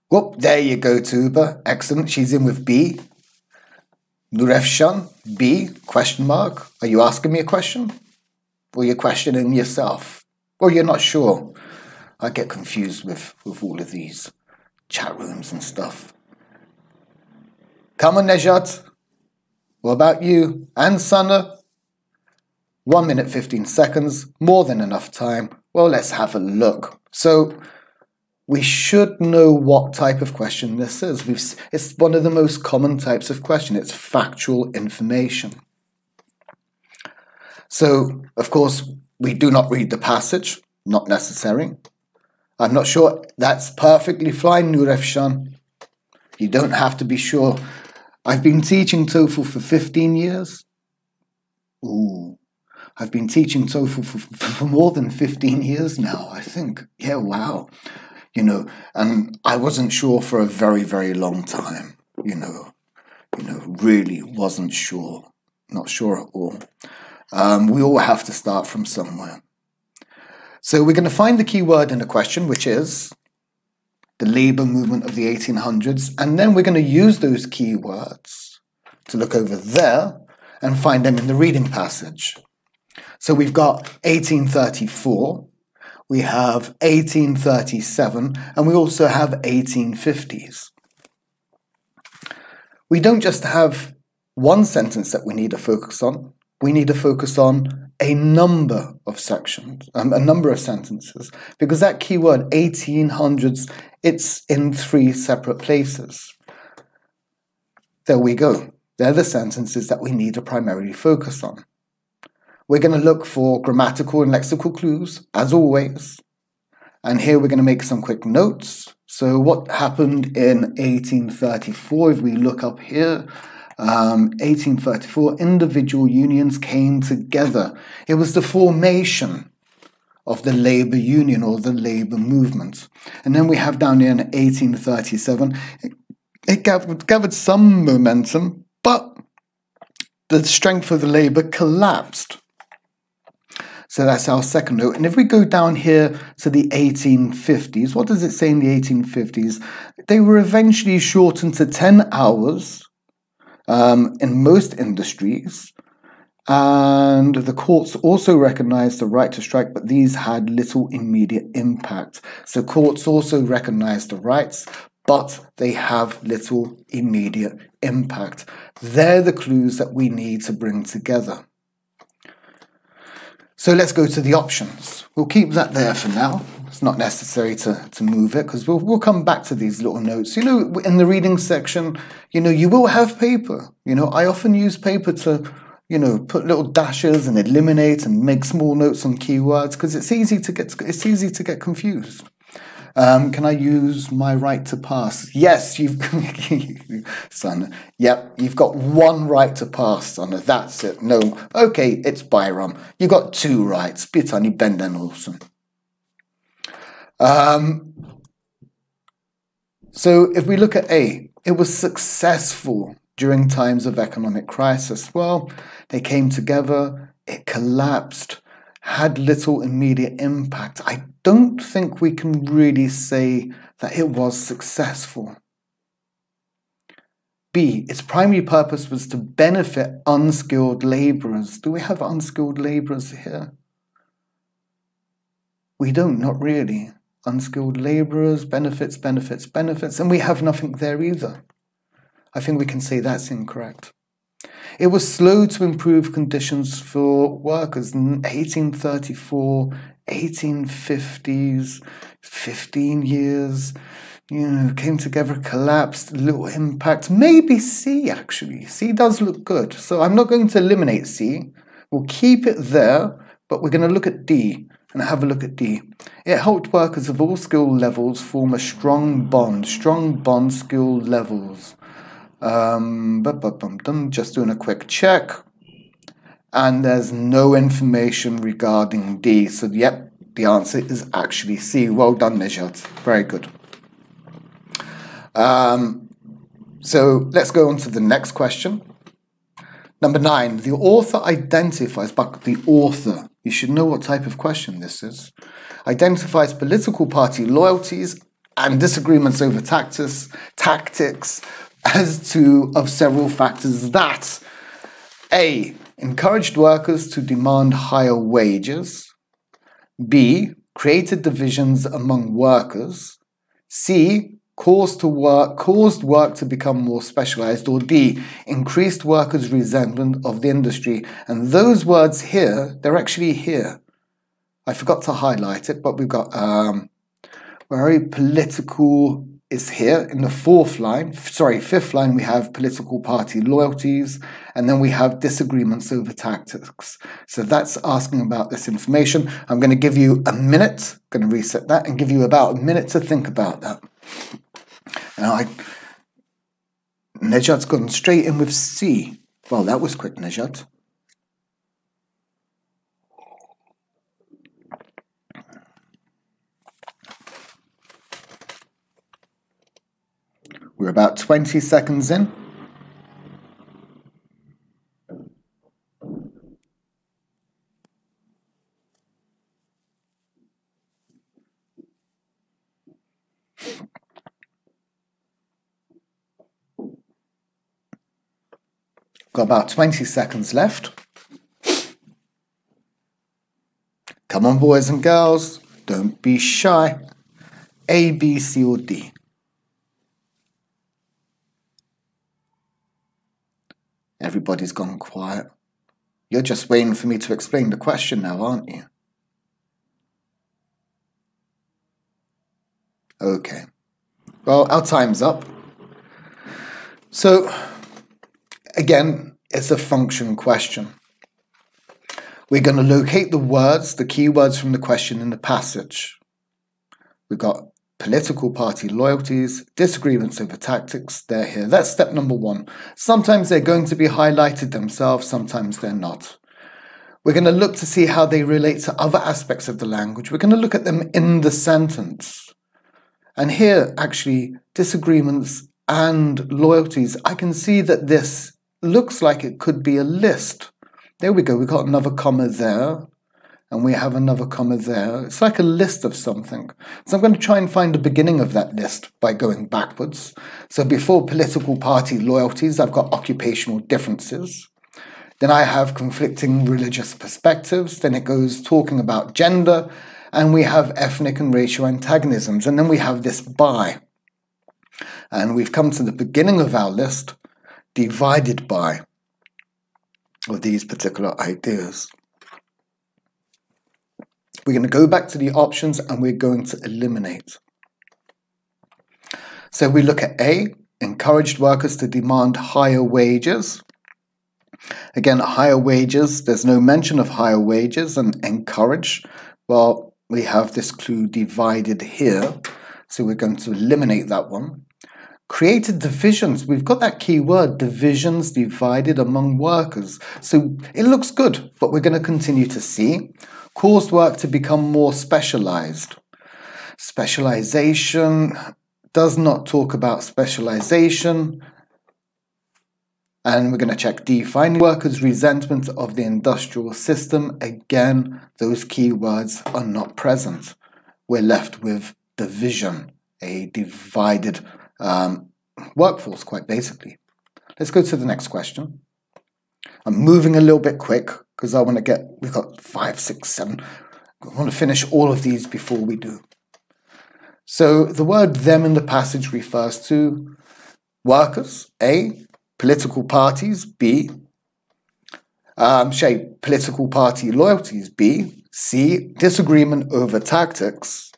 Whoop, there you go, Tuba. Excellent. She's in with B. Nurefshan, B, question mark. Are you asking me a question? Or you're questioning yourself? Or you're not sure? I get confused with all of these chat rooms and stuff. Come on, Nejat. What about you? And Sana? 1 minute, 15 seconds, more than enough time. Well, let's have a look. So we should know what type of question this is. It's one of the most common types of question. It's factual information. So, of course, we do not read the passage. Not necessary. I'm not sure. That's perfectly fine, Nurefshan. You don't have to be sure. I've been teaching TOEFL for 15 years. Ooh. I've been teaching TOEFL for more than 15 years now, I think. Yeah, wow. You know, and I wasn't sure for a very, very long time. You know, really wasn't sure. Not sure at all. We all have to start from somewhere. So we're going to find the key word in the question, which is the labour movement of the 1800s. And then we're going to use those key words to look over there and find them in the reading passage. So we've got 1834, we have 1837, and we also have 1850s. We don't just have one sentence that we need to focus on. we need to focus on a number of sections, a number of sentences, because that keyword 1800s, it's in 3 separate places. There we go. They're the sentences that we need to primarily focus on. We're going to look for grammatical and lexical clues, as always. And here we're going to make some quick notes. So what happened in 1834, if we look up here, 1834, individual unions came together. It was the formation of the labor union or the labor movement. And then we have down here in 1837, it gathered some momentum, but the strength of the labor collapsed. So that's our second note. And if we go down here to the 1850s, what does it say in the 1850s? They were eventually shortened to 10 hours in most industries. And the courts also recognized the right to strike, but these had little immediate impact. So courts also recognized the rights, but they have little immediate impact. They're the clues that we need to bring together. So let's go to the options. We'll keep that there for now. It's not necessary to move it because we'll come back to these little notes. You know, in the reading section, you know, you will have paper. You know, I often use paper to, you know, put little dashes and eliminate and make small notes on keywords because it's easy to get confused. Can I use my right to pass? Yes, you've son. Yep, you've got 1 right to pass, son. That's it. No, okay, it's Bayram. You got 2 rights. Bir tane benden olsun. So if we look at A, it was successful during times of economic crisis. Well, they came together. It collapsed. Had little immediate impact. I don't think we can really say that it was successful. B, its primary purpose was to benefit unskilled labourers. Do we have unskilled labourers here? We don't, not really. Unskilled labourers, benefits, and we have nothing there either. I think we can say that's incorrect. It was slow to improve conditions for workers in 1834, 1850s, 15 years, you know, came together, collapsed, little impact. Maybe C, actually. C does look good. So I'm not going to eliminate C. We'll keep it there, but we're going to look at D and have a look at D. It helped workers of all skill levels form a strong bond skill levels. Just doing a quick check. And there's no information regarding D. So, yep, the answer is actually C. Well done, Nejat. Very good. So let's go on to the next question. Number 9, the author identifies, but the author, you should know what type of question this is, identifies political party loyalties and disagreements over tactics as two of several factors that A, encouraged workers to demand higher wages, B, created divisions among workers, C, caused work to become more specialized, or D, increased workers' resentment of the industry. And those words here, they're actually here. I forgot to highlight it, but we've got very political is here in the fifth line we have political party loyalties, and then we have disagreements over tactics. So that's asking about this information. I'm going to give you a minute, going to reset that and give you about a minute to think about that. Now, Nejat's gone straight in with C. Well, that was quick, Nejat. We're about 20 seconds in. Got about 20 seconds left. Come on, boys and girls, don't be shy. A, B, C, or D? Everybody's gone quiet. You're just waiting for me to explain the question now, aren't you? Okay. Well, our time's up. So, again, it's a function question. We're going to locate the words, the keywords from the question in the passage. We've got political party loyalties, disagreements over tactics, they're here. That's step number one. Sometimes they're going to be highlighted themselves, sometimes they're not. We're going to look to see how they relate to other aspects of the language. We're going to look at them in the sentence. And here, actually, disagreements and loyalties, I can see that this looks like it could be a list. There we go, we've got another comma there, and we have another comma there. It's like a list of something. So I'm going to try and find the beginning of that list by going backwards. So before political party loyalties, I've got occupational differences. Then I have conflicting religious perspectives. Then it goes talking about gender, and we have ethnic and racial antagonisms. And then we have this by. And we've come to the beginning of our list, divided by, of these particular ideas. We're going to go back to the options and we're going to eliminate. So we look at A, encouraged workers to demand higher wages. Again, higher wages, there's no mention of higher wages, and encourage. Well, we have this clue divided here, so we're going to eliminate that one. Created divisions, we've got that key word, divisions divided among workers. So it looks good, but we're going to continue to see. Caused work to become more specialized. Specialization does not talk about specialization. And we're going to check D, finding workers' resentment of the industrial system. Again, those keywords are not present. We're left with division, a divided workforce, quite basically. Let's go to the next question. I'm moving a little bit quick because I want to get, we've got 5, 6, 7. I want to finish all of these before we do. So the word them in the passage refers to workers, A, political parties, B, political party loyalties, B, C, disagreement over tactics,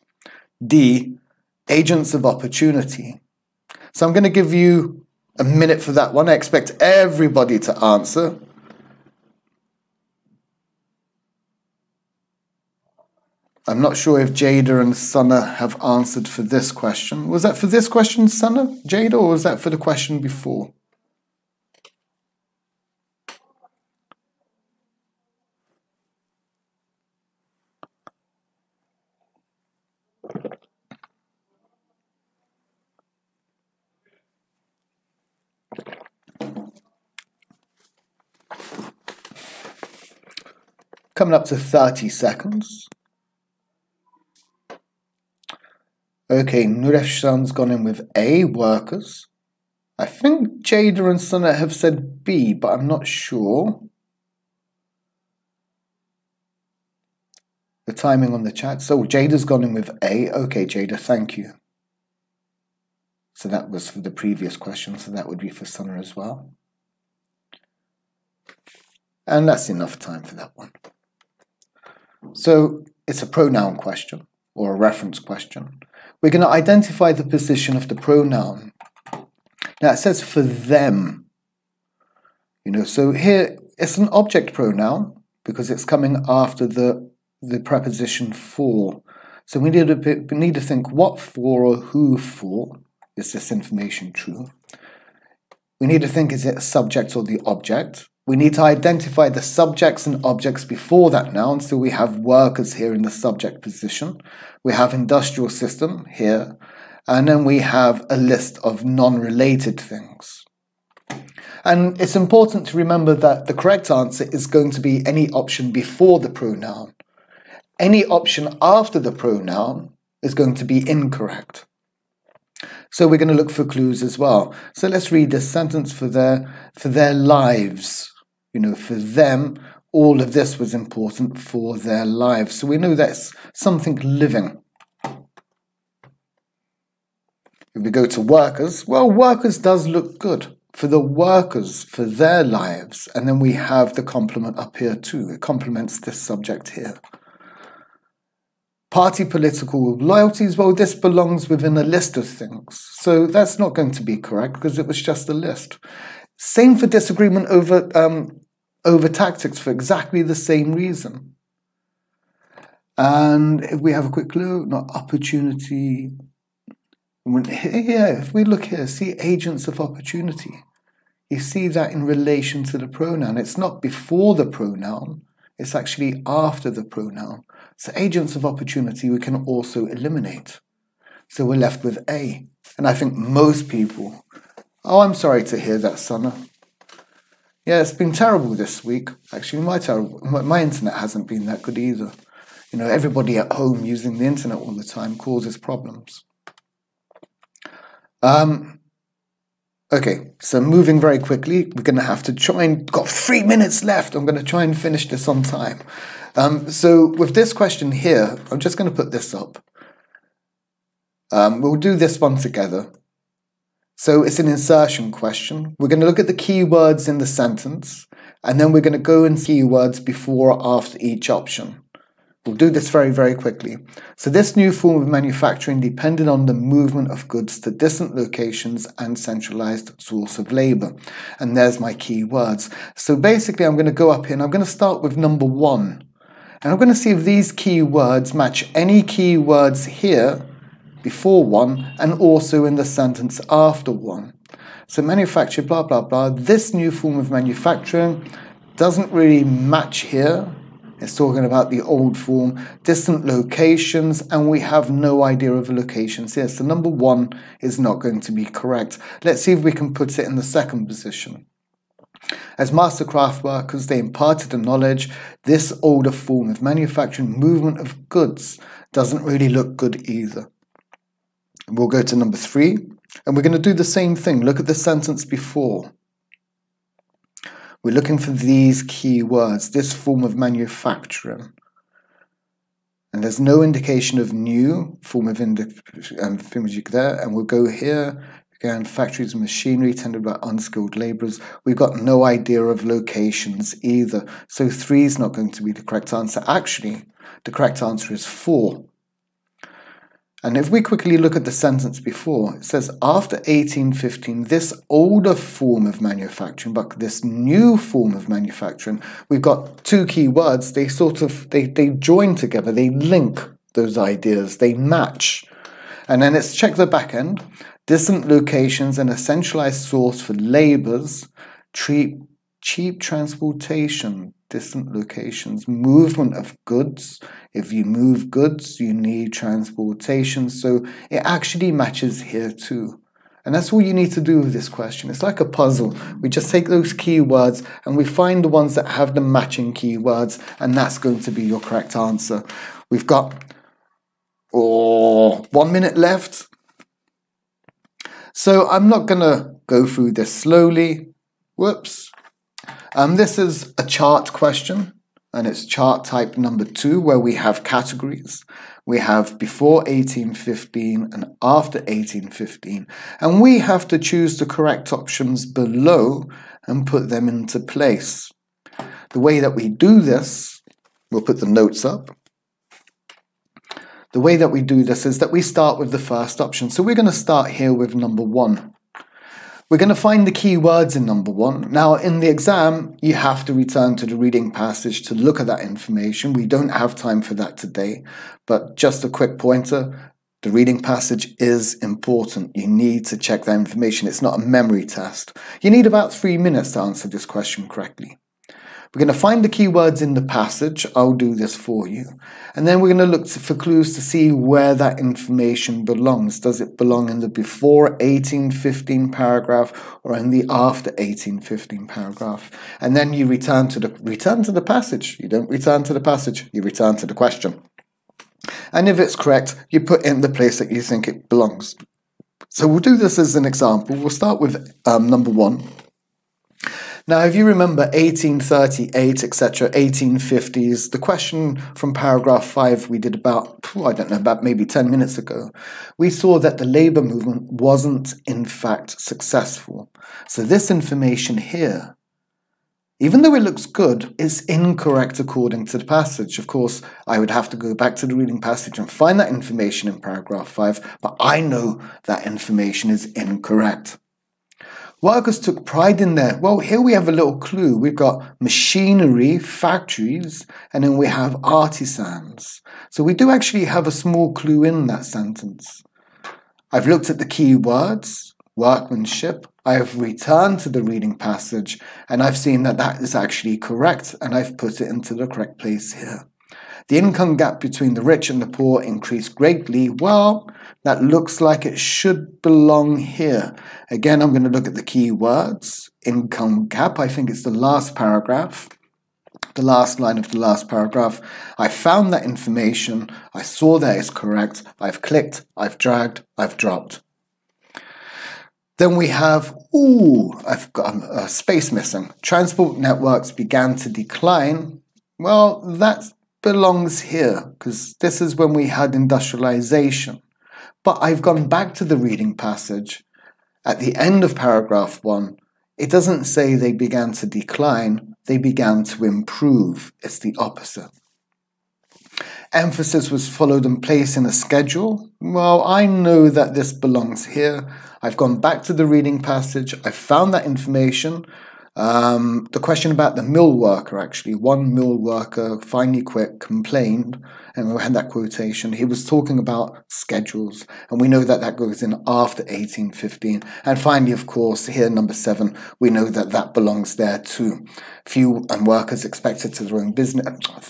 D, agents of opportunity. So I'm going to give you a minute for that one. I expect everybody to answer. I'm not sure if Jada and Sana have answered for this question. Was that for this question, Sana, Jada, or was that for the question before? Coming up to 30 seconds. Okay, Nurefshan's gone in with A, workers. I think Jada and Sana have said B, but I'm not sure. The timing on the chat. So Jada's gone in with A. Okay, Jada, thank you. So that was for the previous question, so that would be for Sana as well. And that's enough time for that one. So it's a pronoun question or a reference question. We're going to identify the position of the pronoun. Now it says for them. So here it's an object pronoun because it's coming after the preposition for. So we need to think what for or who for. Is this information true? We need to think, is it a subject or the object? We need to identify the subjects and objects before that noun. So we have workers here in the subject position. We have industrial system here. And then we have a list of non-related things. And it's important to remember that the correct answer is going to be any option before the pronoun. Any option after the pronoun is going to be incorrect. So we're going to look for clues as well. So let's read this sentence for their lives. For them, all of this was important for their lives. So we know that's something living. If we go to workers, well, workers does look good for the workers, for their lives. And then we have the complement up here too. It complements this subject here. Party political loyalties, well, this belongs within a list of things. So that's not going to be correct because it was just a list. Same for disagreement over tactics for exactly the same reason. And if we have a quick look, not opportunity. Here, if we look here, see agents of opportunity. You see that in relation to the pronoun. It's not before the pronoun. It's actually after the pronoun. So agents of opportunity we can also eliminate. So we're left with A. And I think most people, oh, I'm sorry to hear that, Sana. Yeah, it's been terrible this week. Actually, my internet hasn't been that good either. You know, everybody at home using the internet all the time causes problems. Okay, so moving very quickly, we're going to have to try and, got 3 minutes left. I'm going to try and finish this on time. So with this question here, I'm just going to put this up. We'll do this one together. So it's an insertion question. We're going to look at the keywords in the sentence, and then we're going to go in keywords before or after each option. We'll do this very, very quickly. So this new form of manufacturing depended on the movement of goods to distant locations and centralized source of labor. And there's my keywords. So basically I'm going to go up here and I'm going to start with number 1. And I'm going to see if these keywords match any keywords here before 1 and also in the sentence after 1. So manufacture, blah, blah, blah. This new form of manufacturing doesn't really match here. It's talking about the old form, distant locations, and we have no idea of the locations here. So number 1 is not going to be correct. Let's see if we can put it in the second position. As master craft workers, they imparted the knowledge. This older form of manufacturing movement of goods doesn't really look good either. We'll go to number 3, and we're going to do the same thing. Look at the sentence before. We're looking for these keywords, this form of manufacturing. And there's no indication of new form of thingamajig there. And we'll go here. Again, factories and machinery tended by unskilled labourers. We've got no idea of locations either. So 3 is not going to be the correct answer. Actually, the correct answer is 4. And if we quickly look at the sentence before, it says after 1815, this older form of manufacturing, but this new form of manufacturing, we've got 2 key words. They they join together, they link those ideas, they match. And then let's check the back end. Distant locations and a centralized source for labours, cheap transportation, distant locations, movement of goods. If you move goods, you need transportation. So it actually matches here too. And that's all you need to do with this question. It's like a puzzle. We just take those keywords and we find the ones that have the matching keywords, and that's going to be your correct answer. We've got 1 minute left. So I'm not going to go through this slowly. Whoops. This is a chart question, and it's chart type number 2, where we have categories. We have before 1815 and after 1815, and we have to choose the correct options below and put them into place. The way that we do this, we'll put the notes up. The way that we do this is that we start with the first option. So we're going to start here with number 1. We're going to find the key words in number 1. Now, in the exam, you have to return to the reading passage to look at that information. We don't have time for that today, but just a quick pointer. The reading passage is important. You need to check that information. It's not a memory test. You need about 3 minutes to answer this question correctly. We're going to find the keywords in the passage. I'll do this for you. And then we're going to look for clues to see where that information belongs. Does it belong in the before 1815 paragraph or in the after 1815 paragraph? And then you return to the passage. You don't return to the passage, you return to the question. And if it's correct, you put in the place that you think it belongs. So we'll do this as an example. We'll start with number 1. Now, if you remember 1838, etc., 1850s, the question from paragraph 5 we did about I don't know, about maybe 10 minutes ago, we saw that the labour movement wasn't in fact successful. So this information here, even though it looks good, is incorrect according to the passage. Of course, I would have to go back to the reading passage and find that information in paragraph 5, but I know that information is incorrect. Workers took pride in their, well, here we have a little clue. We've got machinery, factories, and then we have artisans. So we do actually have a small clue in that sentence. I've looked at the key words, workmanship. I have returned to the reading passage, and I've seen that that is actually correct, and I've put it into the correct place here. The income gap between the rich and the poor increased greatly. Well, that looks like it should belong here. Again, I'm going to look at the key words. Income gap, I think it's the last paragraph. The last line of the last paragraph. I found that information. I saw that it's correct. I've clicked, I've dragged, I've dropped. Then we have, I've got a space missing. Transport networks began to decline. Well, that belongs here because this is when we had industrialization. But I've gone back to the reading passage. At the end of paragraph 1, it doesn't say they began to decline, they began to improve. It's the opposite. Emphasis was followed and placed in a schedule. Well, I know that this belongs here. I've gone back to the reading passage. I found that information. The question about the mill worker, actually. One mill worker finally quit, complained, and we had that quotation. He was talking about schedules, and we know that that goes in after 1815. And finally, of course, here, number 7, we know that that belongs there too. Few workers expected to their own business.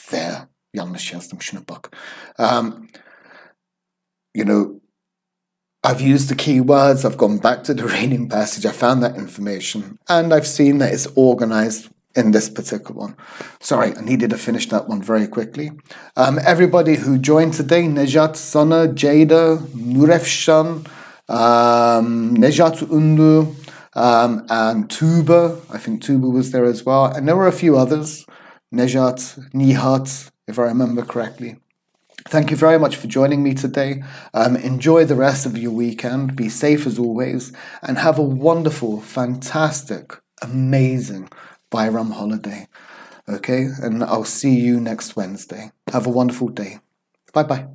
There. Yanlış yazdım, şuna bak. You know, I've used the keywords, I've gone back to the reading passage, I found that information, and I've seen that it's organized in this particular one. Sorry, I needed to finish that one very quickly. Everybody who joined today, Nejat, Sana, Jada, Nurefshan, Nejat Undu, and Tuba. I think Tuba was there as well. And there were a few others. Nejat, Nihat, if I remember correctly. Thank you very much for joining me today. Enjoy the rest of your weekend. Be safe as always. And have a wonderful, fantastic, amazing Bayram holiday. Okay? And I'll see you next Wednesday. Have a wonderful day. Bye-bye.